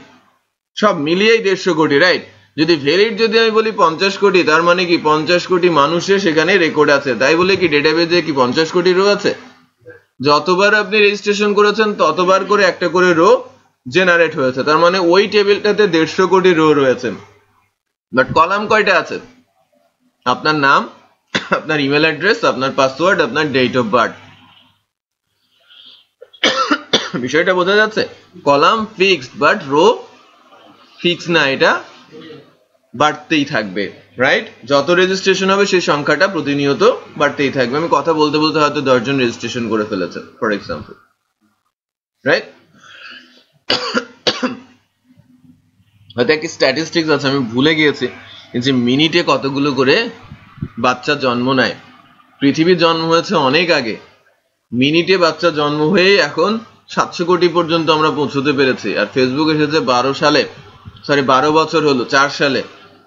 সব মিলিয়েই 150 কোটি রাইট যদি ভ্যালিড যদি আমি বলি 50 কোটি, তার মানে কি 50 কোটি মানুষের সেখানে রেকর্ড আছে, তাই বলে কি ডেটাবেজে কি 50 কোটি রো আছে? যতবার আপনি রেজিস্ট্রেশন করেছেন ততবার করে একটা করে রো জেনারেট হয়েছে, তার মানে ওই টেবিলটাতে 150 কোটি রো রয়েছে। বাট কলাম কয়টা আছে? আপনার নাম, আপনার ইমেল অ্যাড্রেস, আপনার পাসওয়ার্ড, আপনার ডেট অফ বার্থ। বিষয়টা বোঝা যাচ্ছে? Column fixed but row fix না, এটা বাড়তেই থাকবে, রাইট? যত রেজিস্ট্রেশন হবে সেই সংখ্যাটা প্রতিনিয়ত বাড়তেই থাকবে। আমি কথা বলতে বলতে হয়তো 10 জন রেজিস্ট্রেশন করে ফেলেছে ফর এক্সাম্পল, রাইট? হয়তো একটা স্ট্যাটিস্টিক্স আছে, আমি ভুলে গিয়েছি যে মিনিটে কতগুলো করে বাচ্চা জন্ম নেয়। পৃথিবীর জন্ম হয়েছে অনেক আগে, মিনিটে বাচ্চা জন্ম হয়ে এখন 700 কোটি পর্যন্ত আমরা পৌঁছতে পেরেছি। আর ফেসবুক এসেছে 12 বছর হলো, 4 সালে।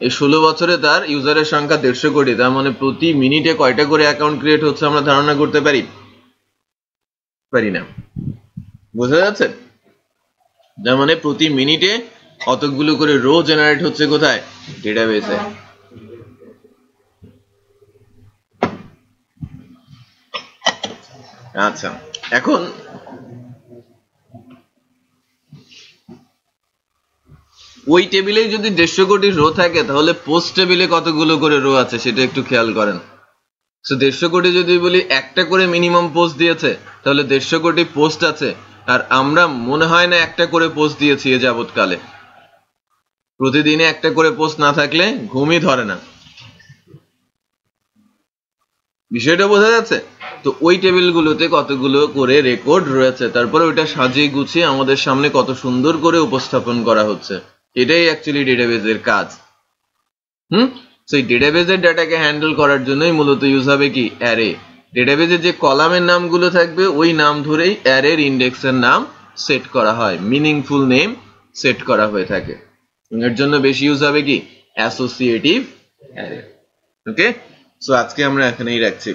এই 16 বছরে তার ইউজারের সংখ্যা 150 কোটি। তার মানে প্রতি মিনিটে কয়টা করে অ্যাকাউন্ট ক্রিয়েট হচ্ছে আমরা ধারণা করতে পারি না। বোঝা যাচ্ছে? যার মানে প্রতি মিনিটে কতগুলো করে রো জেনারেট হচ্ছে কোথায়? ডেটাবেসে। আচ্ছা, এখন ওই টেবিলেই যদি 150 কোটি রো থাকে, তাহলে পোস্ট টেবিলে কতগুলো করে রো আছে সেটা একটু খেয়াল করেন। সো 150 কোটি যদি বলি একটা করে মিনিমাম পোস্ট দিয়েছে, তাহলে 150 কোটি পোস্ট আছে। আর আমরা মনে হয় না একটা করে পোস্ট দিয়েছি এ যাবৎকালে। প্রতিদিনে একটা করে পোস্ট না থাকলে ঘুমই ধরে না। বিষয়টা বোঝা যাচ্ছে? তো ওই টেবিলগুলোতে কতগুলো করে রেকর্ড রয়েছে, তারপরে ওইটা সাজিয়ে গুছিয়ে আমাদের সামনে কত সুন্দর করে উপস্থাপন করা হচ্ছে, এটাই অ্যাকচুয়ালি ডেটাবেজের কাজ। সেই ডেটাবেজের ডাটাকে হ্যান্ডেল করার জন্যই মূলত ইউজ হবে কি? অ্যারে। ডেটাবেজে যে কলামের নামগুলো থাকবে ওই নাম ধরেই অ্যারের ইন্ডেক্সের নাম সেট করা হয়, মিনিংফুল নেম সেট করা হয়ে থাকে। এর জন্য বেশি ইউজ হবে কি? Associative array. ওকে, সো আজকে আমরা এখানেই রাখছি।